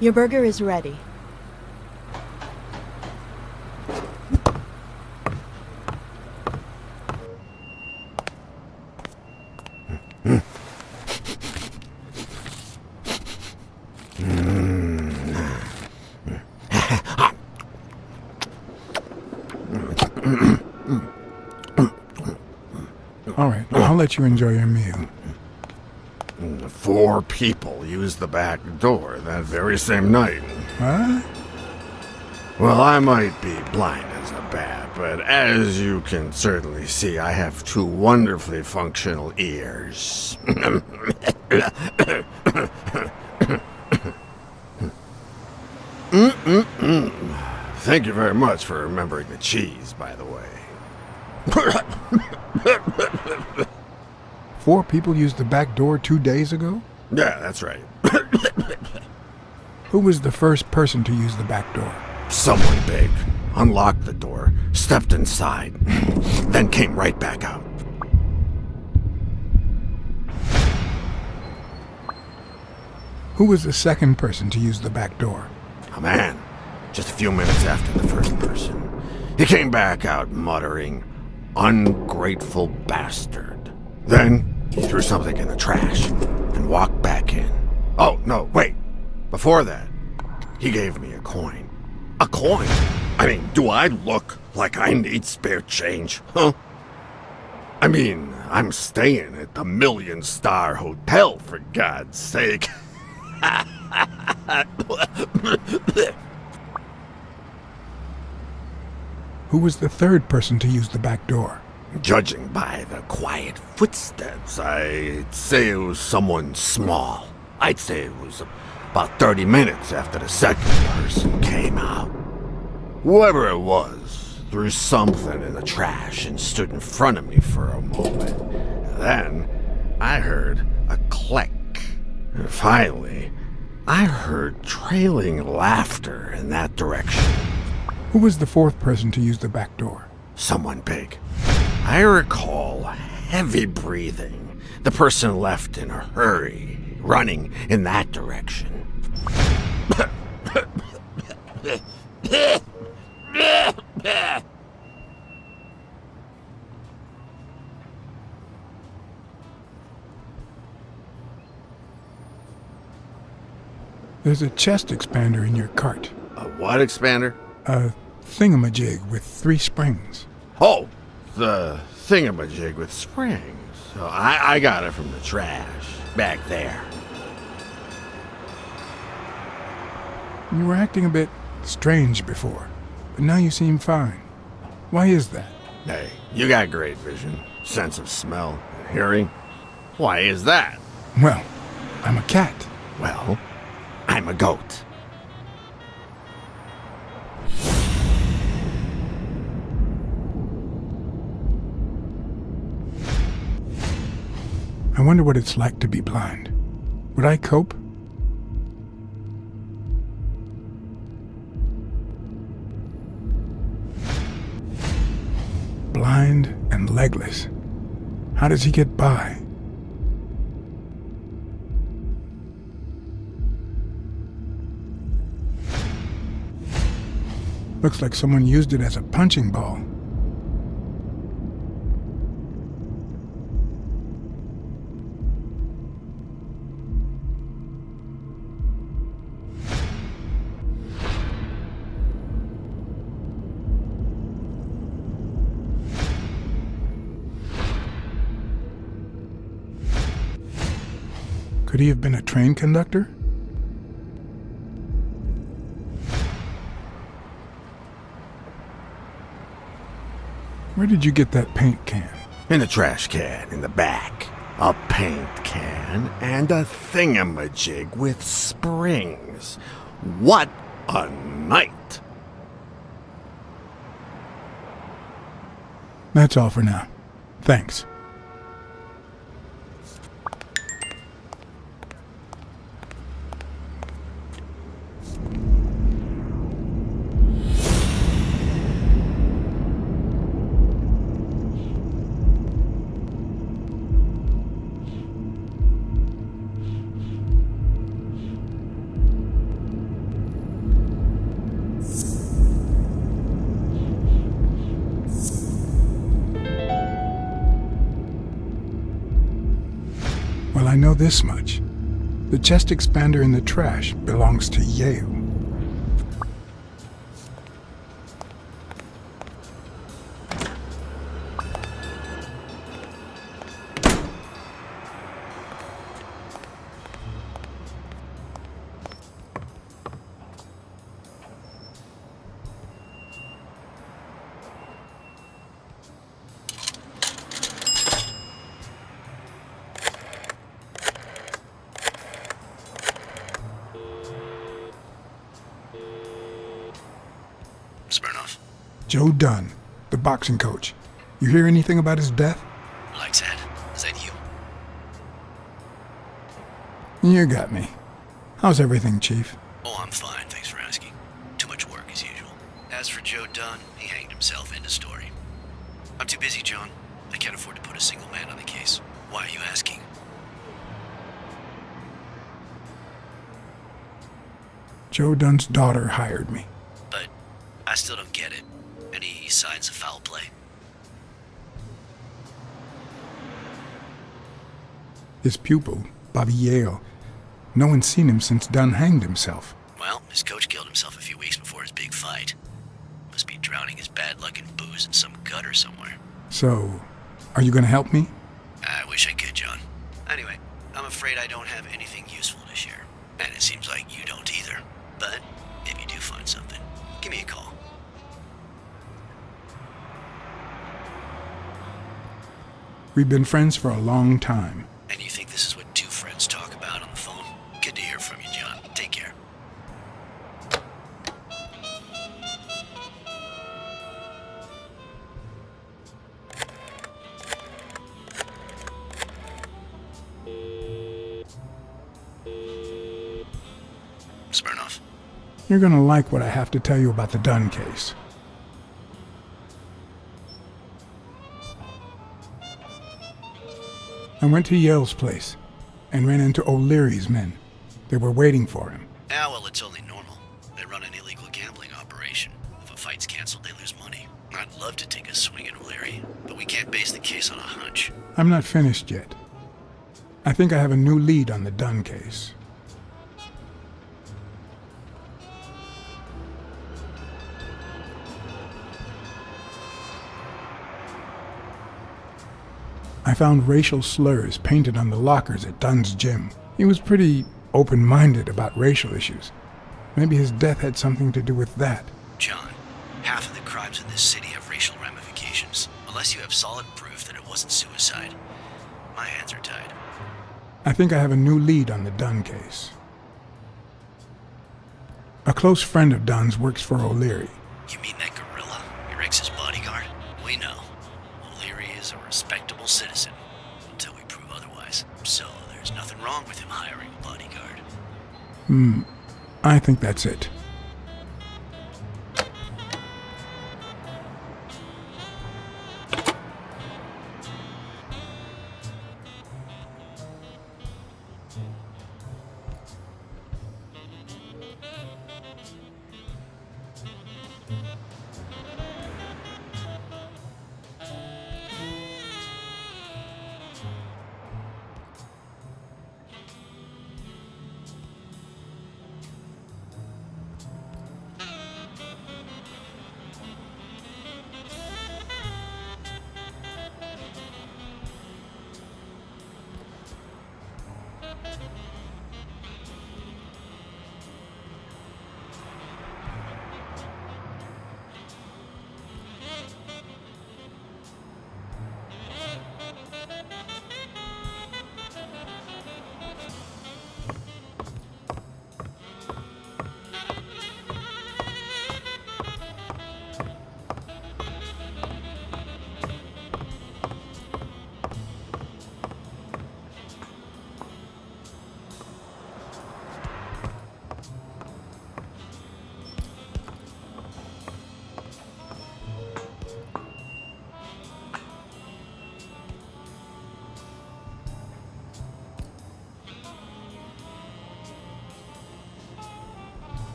Your burger is ready. All right, I'll let you enjoy your meal. 4 people used the back door that very same night. What? Well, I might be blind as a bat, but as you can certainly see, I have 2 wonderfully functional ears. Thank you very much for remembering the cheese, by the way. 4 people used the back door 2 days ago? Yeah, that's right. Who was the first person to use the back door? Someone big unlocked the door, stepped inside, then came right back out. Who was the second person to use the back door? A man, just a few minutes after the first person. He came back out muttering, "Ungrateful bastard." Then he threw something in the trash and walked back in. Oh, no, wait. Before that, he gave me a coin. A coin? I mean, do I look like I need spare change, huh? I mean, I'm staying at the million-star hotel, for God's sake. Who was the third person to use the back door? Judging by the quiet footsteps, I'd say it was someone small. I'd say it was about 30 minutes after the second person came out. Whoever it was threw something in the trash and stood in front of me for a moment. Then I heard a click. And finally, I heard trailing laughter in that direction. Who was the fourth person to use the back door? Someone big. I recall heavy breathing. The person left in a hurry, running in that direction. There's a chest expander in your cart. A what expander? A thingamajig with 3 springs. Oh, the thingamajig with springs. So I got it from the trash back there. You were acting a bit strange before, but now you seem fine. Why is that? Hey, you got great vision, sense of smell, and hearing. Why is that? Well, I'm a cat. Well, I'm a goat. I wonder what it's like to be blind. Would I cope? Blind and legless. How does he get by? Looks like someone used it as a punching ball. Could he have been a train conductor? Where did you get that paint can? In a trash can in the back. A paint can and a thingamajig with springs. What a night! That's all for now. Thanks. Well, I know this much. The chest expander in the trash belongs to Yale. Smirnoff. Joe Dunn, the boxing coach. You hear anything about his death? Blacksad, is that you? You got me. How's everything, Chief? Oh, I'm fine, thanks for asking. Too much work as usual. As for Joe Dunn, he hanged himself. End of story. I'm too busy, John. I can't afford to put a single man on the case. Why are you asking? Joe Dunn's daughter hired me. But I still don't get it. Any signs of foul play? His pupil, Bobby Yale. No one's seen him since Dunn hanged himself. Well, his coach killed himself a few weeks before his big fight. Must be drowning his bad luck in booze in some gutter somewhere. So, are you gonna help me? I wish I could, John. Anyway, I'm afraid I don't have anything useful to share. And it seems like you don't either. But if you do find something, give me a call. We've been friends for a long time. And you think this is what two friends talk about on the phone? Good to hear from you, John. Take care. Smirnoff. You're gonna like what I have to tell you about the Dunn case. I went to Yale's place and ran into O'Leary's men. They were waiting for him. Ah, well, it's only normal. They run an illegal gambling operation. If a fight's canceled, they lose money. I'd love to take a swing at O'Leary, but we can't base the case on a hunch. I'm not finished yet. I think I have a new lead on the Dunn case. I found racial slurs painted on the lockers at Dunn's gym. He was pretty open-minded about racial issues. Maybe his death had something to do with that. John, half of the crimes in this city have racial ramifications. Unless you have solid proof that it wasn't suicide, my hands are tied. I think I have a new lead on the Dunn case. A close friend of Dunn's works for O'Leary. You mean that gorilla? Your ex's bodyguard? We know. O'Leary is a respectable citizen, until we prove otherwise. So there's nothing wrong with him hiring a bodyguard. I think that's it.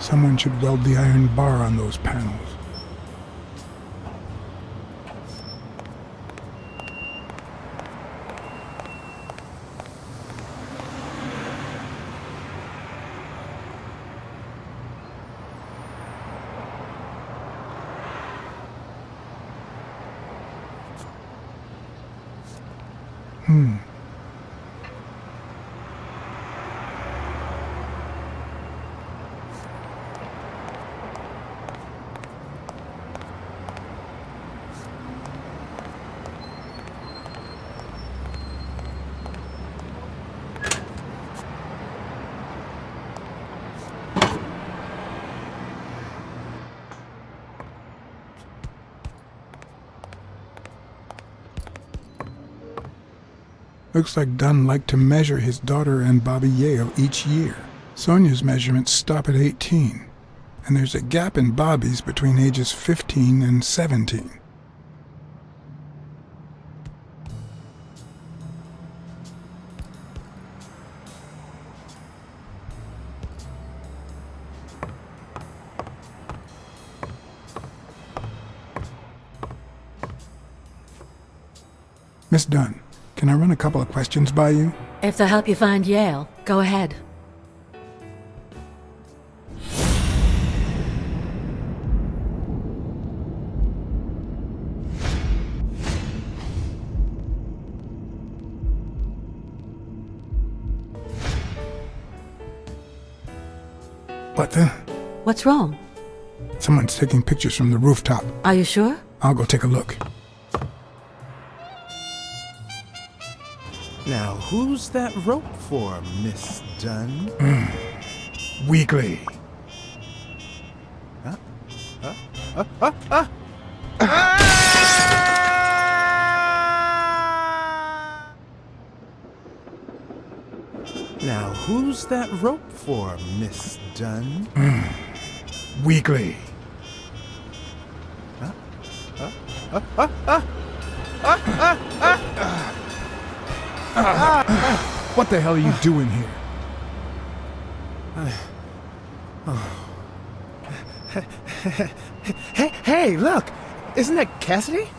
Someone should weld the iron bar on those panels. Looks like Dunn liked to measure his daughter and Bobby Yale each year. Sonia's measurements stop at 18, and there's a gap in Bobby's between ages 15 and 17. Miss Dunn, can I run a couple of questions by you? If they'll help you find Yale, go ahead. What the? What's wrong? Someone's taking pictures from the rooftop. Are you sure? I'll go take a look. Now, who's that rope for, Miss Dunn? Weekly. Now, who's that rope for, Miss Dunn? Weekly. What the hell are you doing here? Hey, look! Isn't that Cassidy?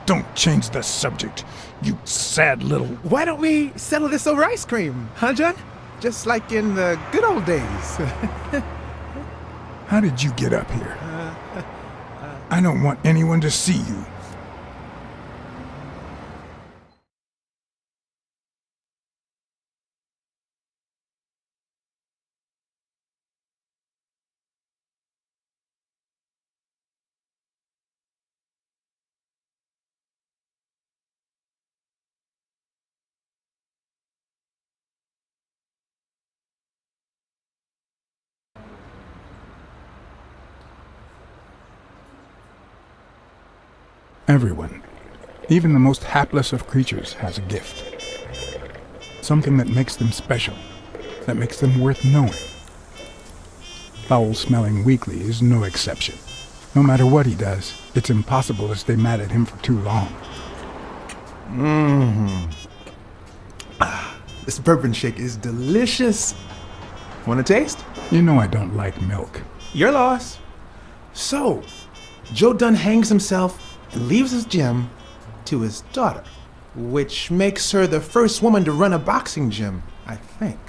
Don't change the subject, you sad little... Why don't we settle this over ice cream, huh, John? Just like in the good old days. How did you get up here? I don't want anyone to see you. Everyone, even the most hapless of creatures, has a gift. Something that makes them special, that makes them worth knowing. Foul-smelling Weekly is no exception. No matter what he does, it's impossible to stay mad at him for too long. This bourbon shake is delicious. Want a taste? You know I don't like milk. Your loss. So, Joe Dunn hangs himself and leaves his gym to his daughter, which makes her the first woman to run a boxing gym, I think.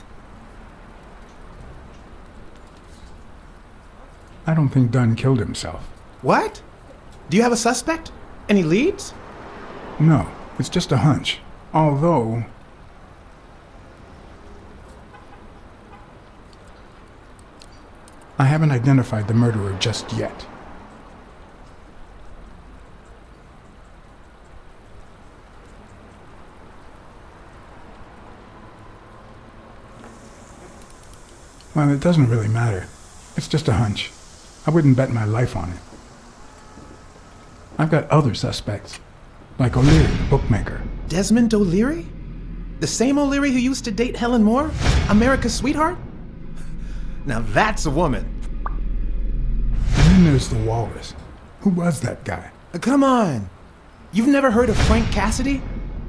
I don't think Dunn killed himself. What? Do you have a suspect? Any leads? No, it's just a hunch. Although... I haven't identified the murderer just yet. Well, it doesn't really matter. It's just a hunch. I wouldn't bet my life on it. I've got other suspects, like O'Leary, the bookmaker. Desmond O'Leary? The same O'Leary who used to date Helen Moore? America's sweetheart? Now that's a woman. And then there's the walrus. Who was that guy? Come on. You've never heard of Frank Cassidy?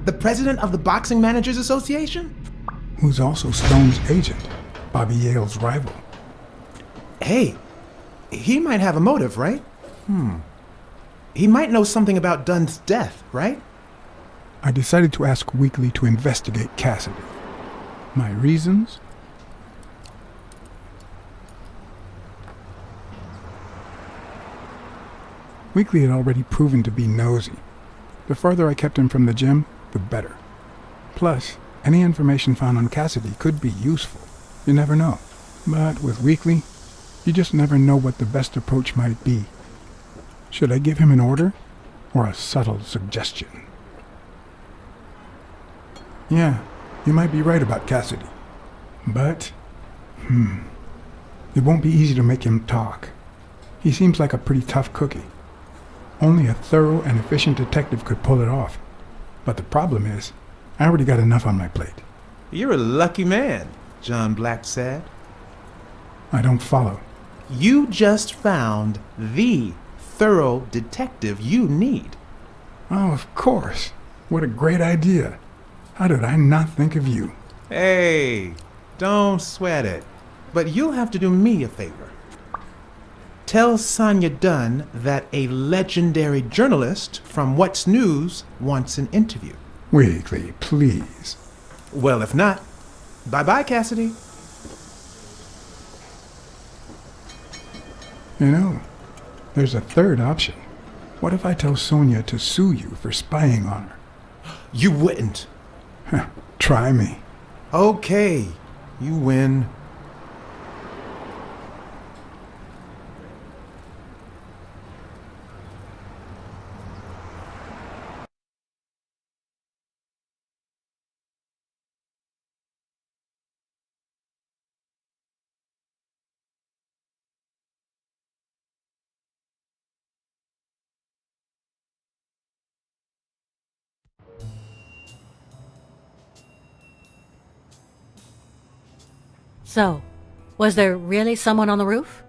The president of the Boxing Managers Association? Who's also Stone's agent, Bobby Yale's rival. Hey, he might have a motive, right? He might know something about Dunn's death, right? I decided to ask Weekly to investigate Cassidy. My reasons? Weekly had already proven to be nosy. The farther I kept him from the gym, the better. Plus, any information found on Cassidy could be useful. You never know. But with Weekly, you just never know what the best approach might be. Should I give him an order or a subtle suggestion? Yeah, you might be right about Cassidy. But, it won't be easy to make him talk. He seems like a pretty tough cookie. Only a thorough and efficient detective could pull it off. But the problem is, I already got enough on my plate. You're a lucky man, John Blacksad. I don't follow. You just found the thorough detective you need. Oh, of course. What a great idea. How did I not think of you? Hey, don't sweat it. But you'll have to do me a favor. Tell Sonia Dunn that a legendary journalist from What's News wants an interview. Weekly, please. Well, if not, bye-bye, Cassidy. You know, there's a third option. What if I tell Sonia to sue you for spying on her? You wouldn't. Try me. Okay, you win. So, was there really someone on the roof?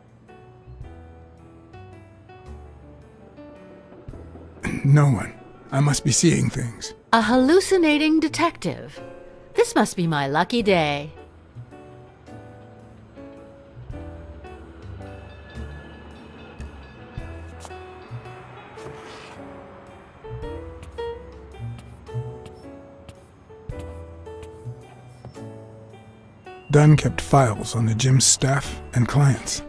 No one. I must be seeing things. A hallucinating detective. This must be my lucky day. Dunn kept files on the gym's staff and clients.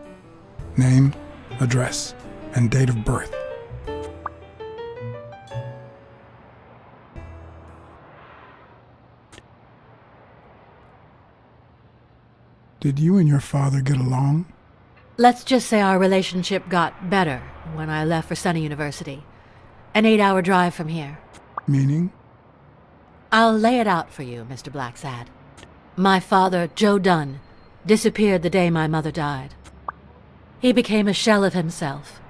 Name, address, and date of birth. Did you and your father get along? Let's just say our relationship got better when I left for Sunny University. An 8-hour drive from here. Meaning? I'll lay it out for you, Mr. Blacksad. My father, Joe Dunn, disappeared the day my mother died. He became a shell of himself.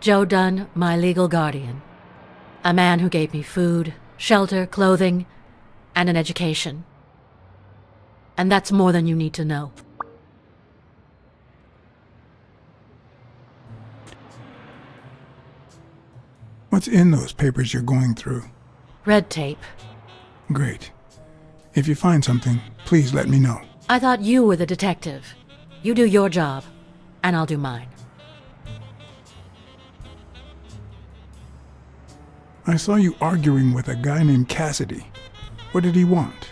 Joe Dunn, my legal guardian. A man who gave me food, shelter, clothing, and an education. And that's more than you need to know. What's in those papers you're going through? Red tape. Great. If you find something, please let me know. I thought you were the detective. You do your job, and I'll do mine. I saw you arguing with a guy named Cassidy. What did he want?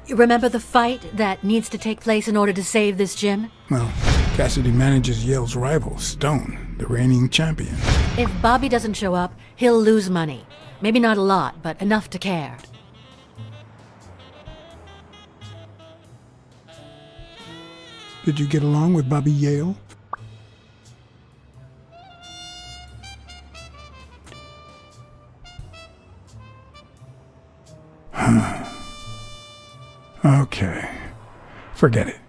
Remember the fight that needs to take place in order to save this gym? Well, Cassidy manages Yale's rival, Stone, the reigning champion. If Bobby doesn't show up, he'll lose money. Maybe not a lot, but enough to care. Did you get along with Bobby Yale? Okay. Forget it.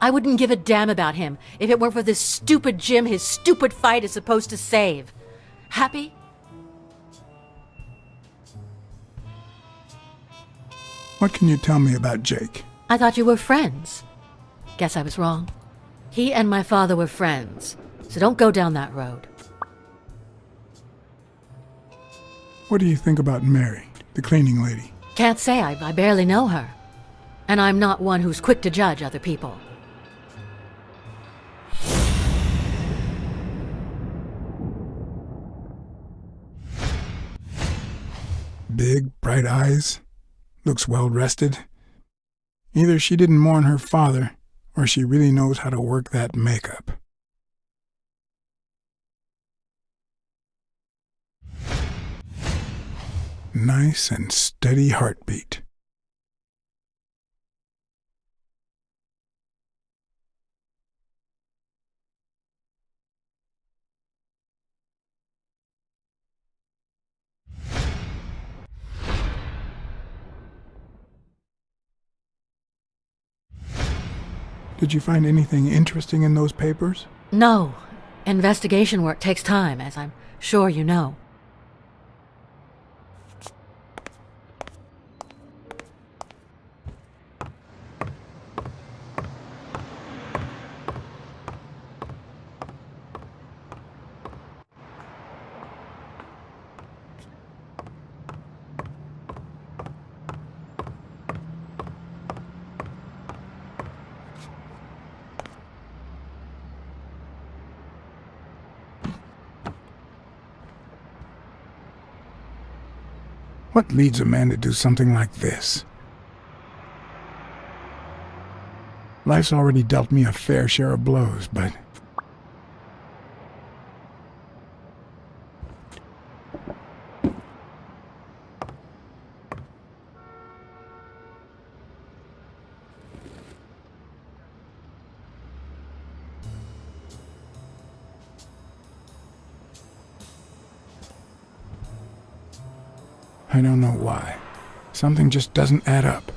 I wouldn't give a damn about him if it weren't for this stupid gym his stupid fight is supposed to save. Happy? What can you tell me about Jake? I thought you were friends. Guess I was wrong. He and my father were friends, so don't go down that road. What do you think about Mary, the cleaning lady? Can't say. I barely know her. And I'm not one who's quick to judge other people. Big, bright eyes. Looks well rested. Either she didn't mourn her father, or she really knows how to work that makeup. Nice and steady heartbeat. Did you find anything interesting in those papers? No. Investigation work takes time, as I'm sure you know. What leads a man to do something like this? Life's already dealt me a fair share of blows, but... I don't know why. Something just doesn't add up.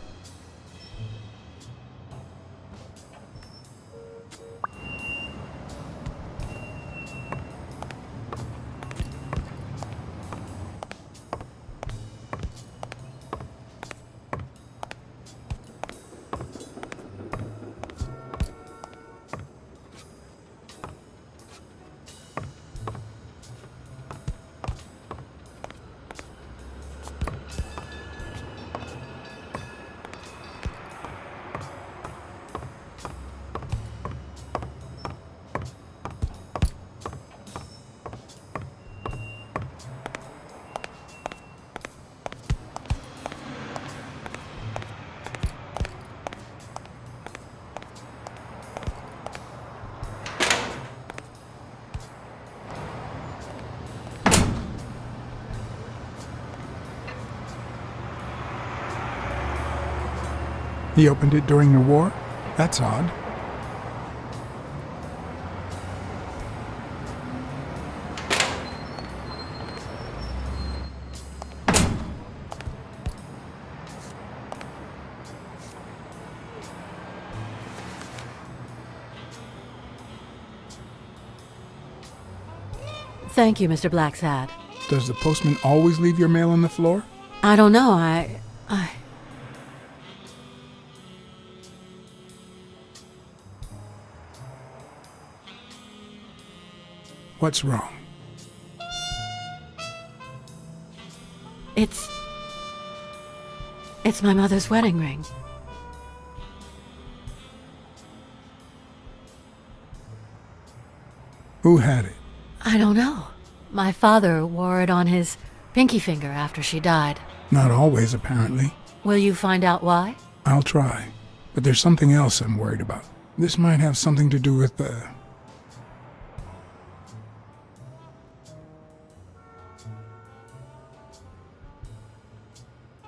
He opened it during the war? That's odd. Thank you, Mr. Blacksad. Does the postman always leave your mail on the floor? I don't know, What's wrong? It's my mother's wedding ring. Who had it? I don't know. My father wore it on his pinky finger after she died. Not always, apparently. Will you find out why? I'll try. But there's something else I'm worried about. This might have something to do with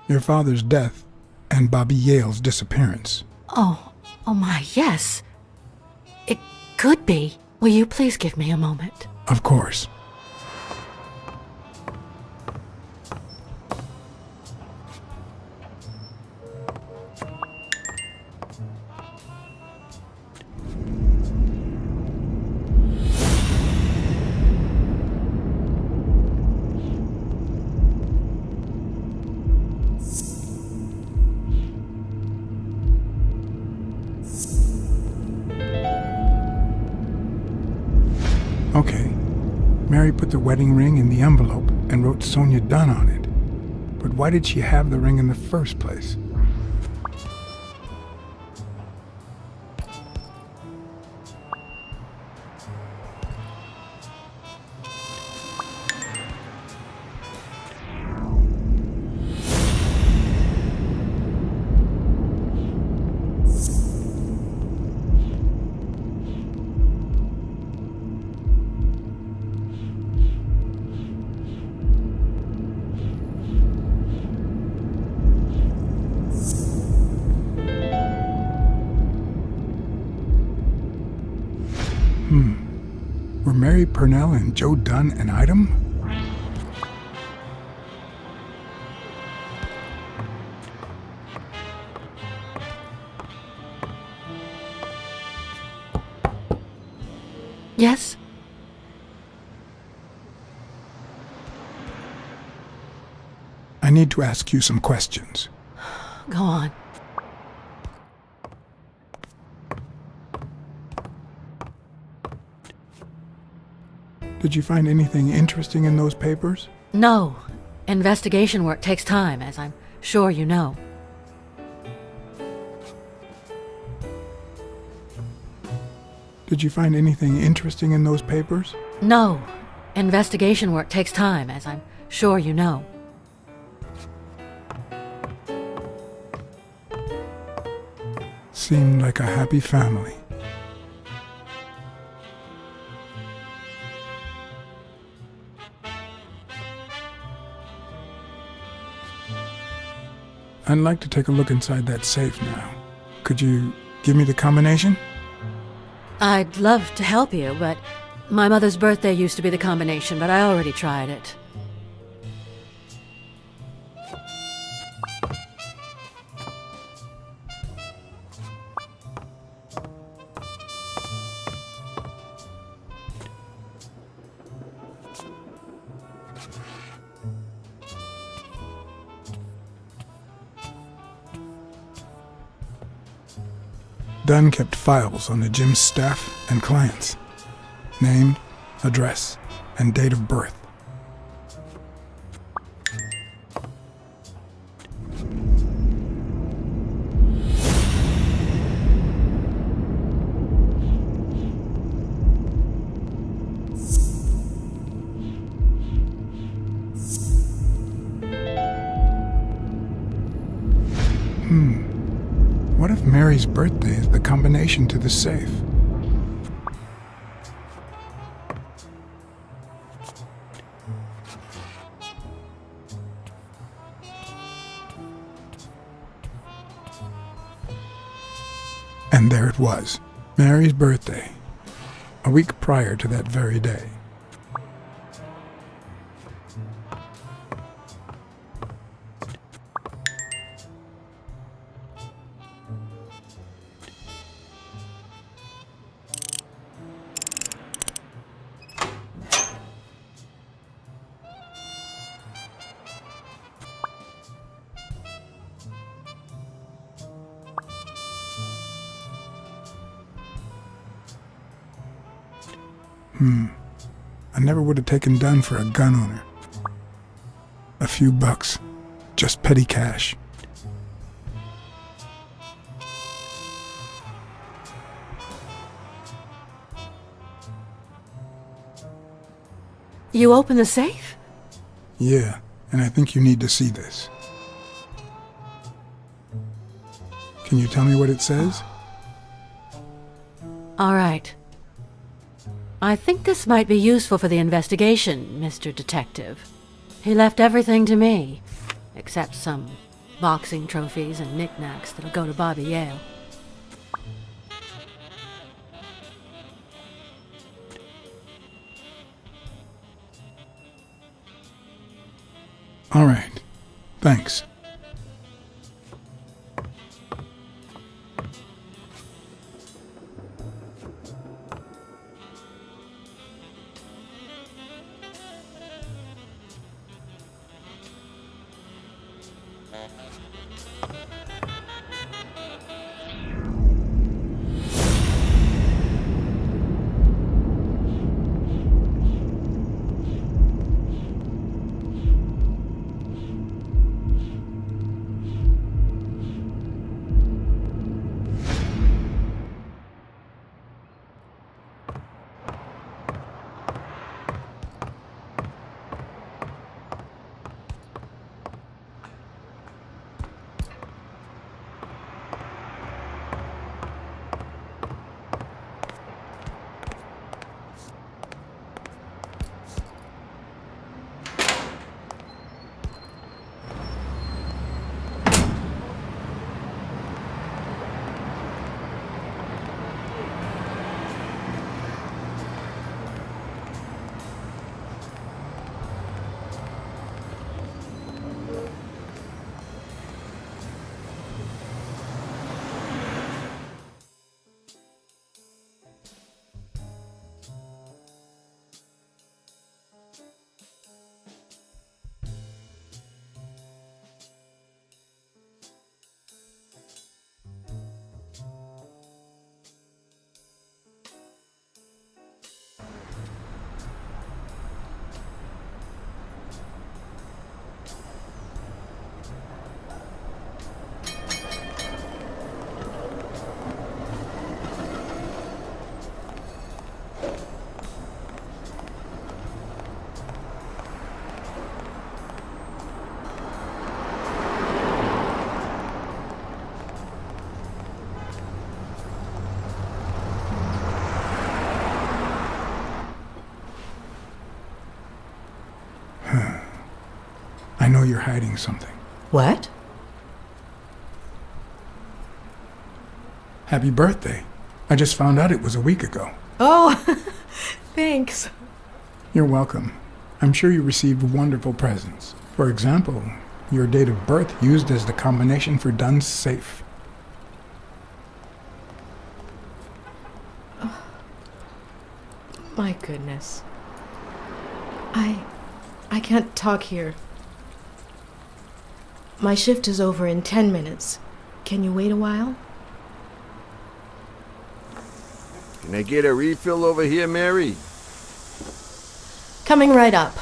your father's death and Bobby Yale's disappearance. Oh my, yes. It could be. Will you please give me a moment? Of course. Okay. Mary put the wedding ring in the envelope and wrote Sonia Dunn on it. But why did she have the ring in the first place? Were Mary Purnell and Joe Dunn an item? Yes? I need to ask you some questions. Go on. Did you find anything interesting in those papers? No. Investigation work takes time, as I'm sure you know. Did you find anything interesting in those papers? No. Investigation work takes time, as I'm sure you know. Seemed like a happy family. I'd like to take a look inside that safe now. Could you give me the combination? I'd love to help you, but my mother's birthday used to be the combination, but I already tried it. Dunn kept files on the gym's staff and clients. Name, address, and date of birth. What if Mary's birthday is the combination to the safe? And there it was, Mary's birthday, a week prior to that very day. I never would have taken Dunn for a gun owner. A few bucks, just petty cash. You open the safe? Yeah, and I think you need to see this. Can you tell me what it says? All right. I think this might be useful for the investigation, Mr. Detective. He left everything to me, except some boxing trophies and knickknacks that'll go to Bobby Yale. All right. Thanks. know you're hiding something. What? Happy birthday. I just found out it was a week ago. Oh, thanks. You're welcome. I'm sure you received wonderful presents. For example, your date of birth used as the combination for Dunn's safe. Oh, my goodness. I can't talk here. My shift is over in 10 minutes. Can you wait a while? Can I get a refill over here, Mary? Coming right up.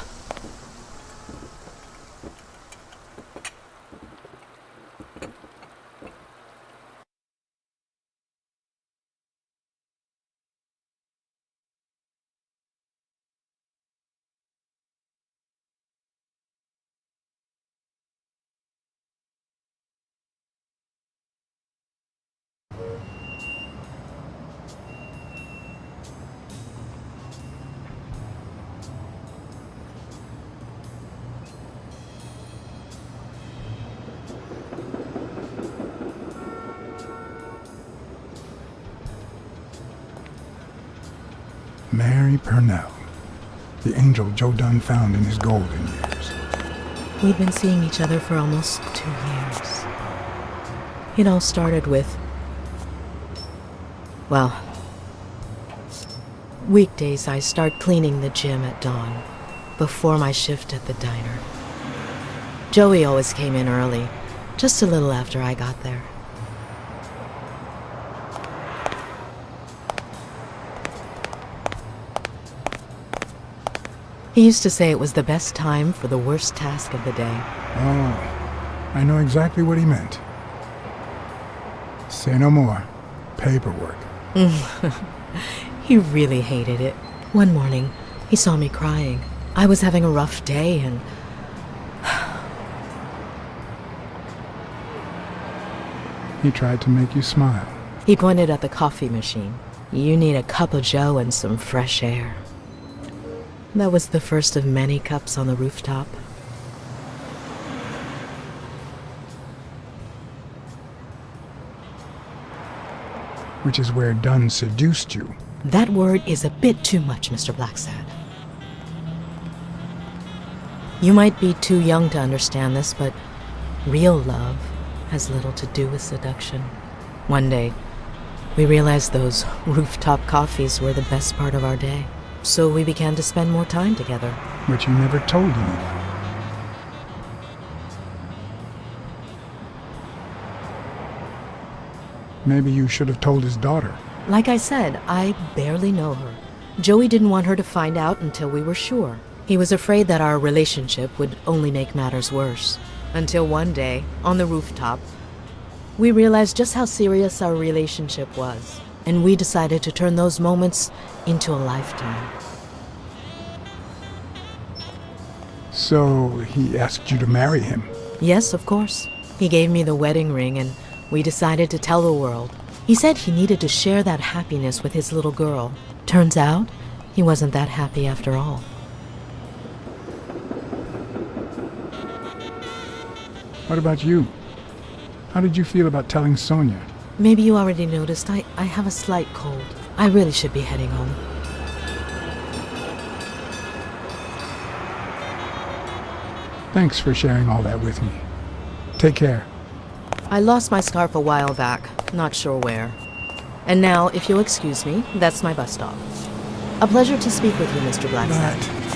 Mary Purnell, the angel Joe Dunn found in his golden years. We'd been seeing each other for almost 2 years. It all started with, well, weekdays I start cleaning the gym at dawn, before my shift at the diner. Joey always came in early, just a little after I got there. He used to say it was the best time for the worst task of the day. Oh, I know exactly what he meant. Say no more. Paperwork. He really hated it. One morning, he saw me crying. I was having a rough day and... He tried to make you smile. He pointed at the coffee machine. You need a cup of joe and some fresh air. That was the first of many cups on the rooftop. Which is where Dunn seduced you. That word is a bit too much, Mr. Blacksad. You might be too young to understand this, but real love has little to do with seduction. One day, we realized those rooftop coffees were the best part of our day. So we began to spend more time together. But you never told anyone. Maybe you should have told his daughter. Like I said, I barely know her. Joey didn't want her to find out until we were sure. He was afraid that our relationship would only make matters worse. Until one day, on the rooftop, we realized just how serious our relationship was. And we decided to turn those moments into a lifetime. So he asked you to marry him? Yes, of course. He gave me the wedding ring and we decided to tell the world. He said he needed to share that happiness with his little girl. Turns out, he wasn't that happy after all. What about you? How did you feel about telling Sonia? Maybe you already noticed, I have a slight cold. I really should be heading home. Thanks for sharing all that with me. Take care. I lost my scarf a while back, not sure where. And now, if you'll excuse me, that's my bus stop. A pleasure to speak with you, Mr. Blacksad.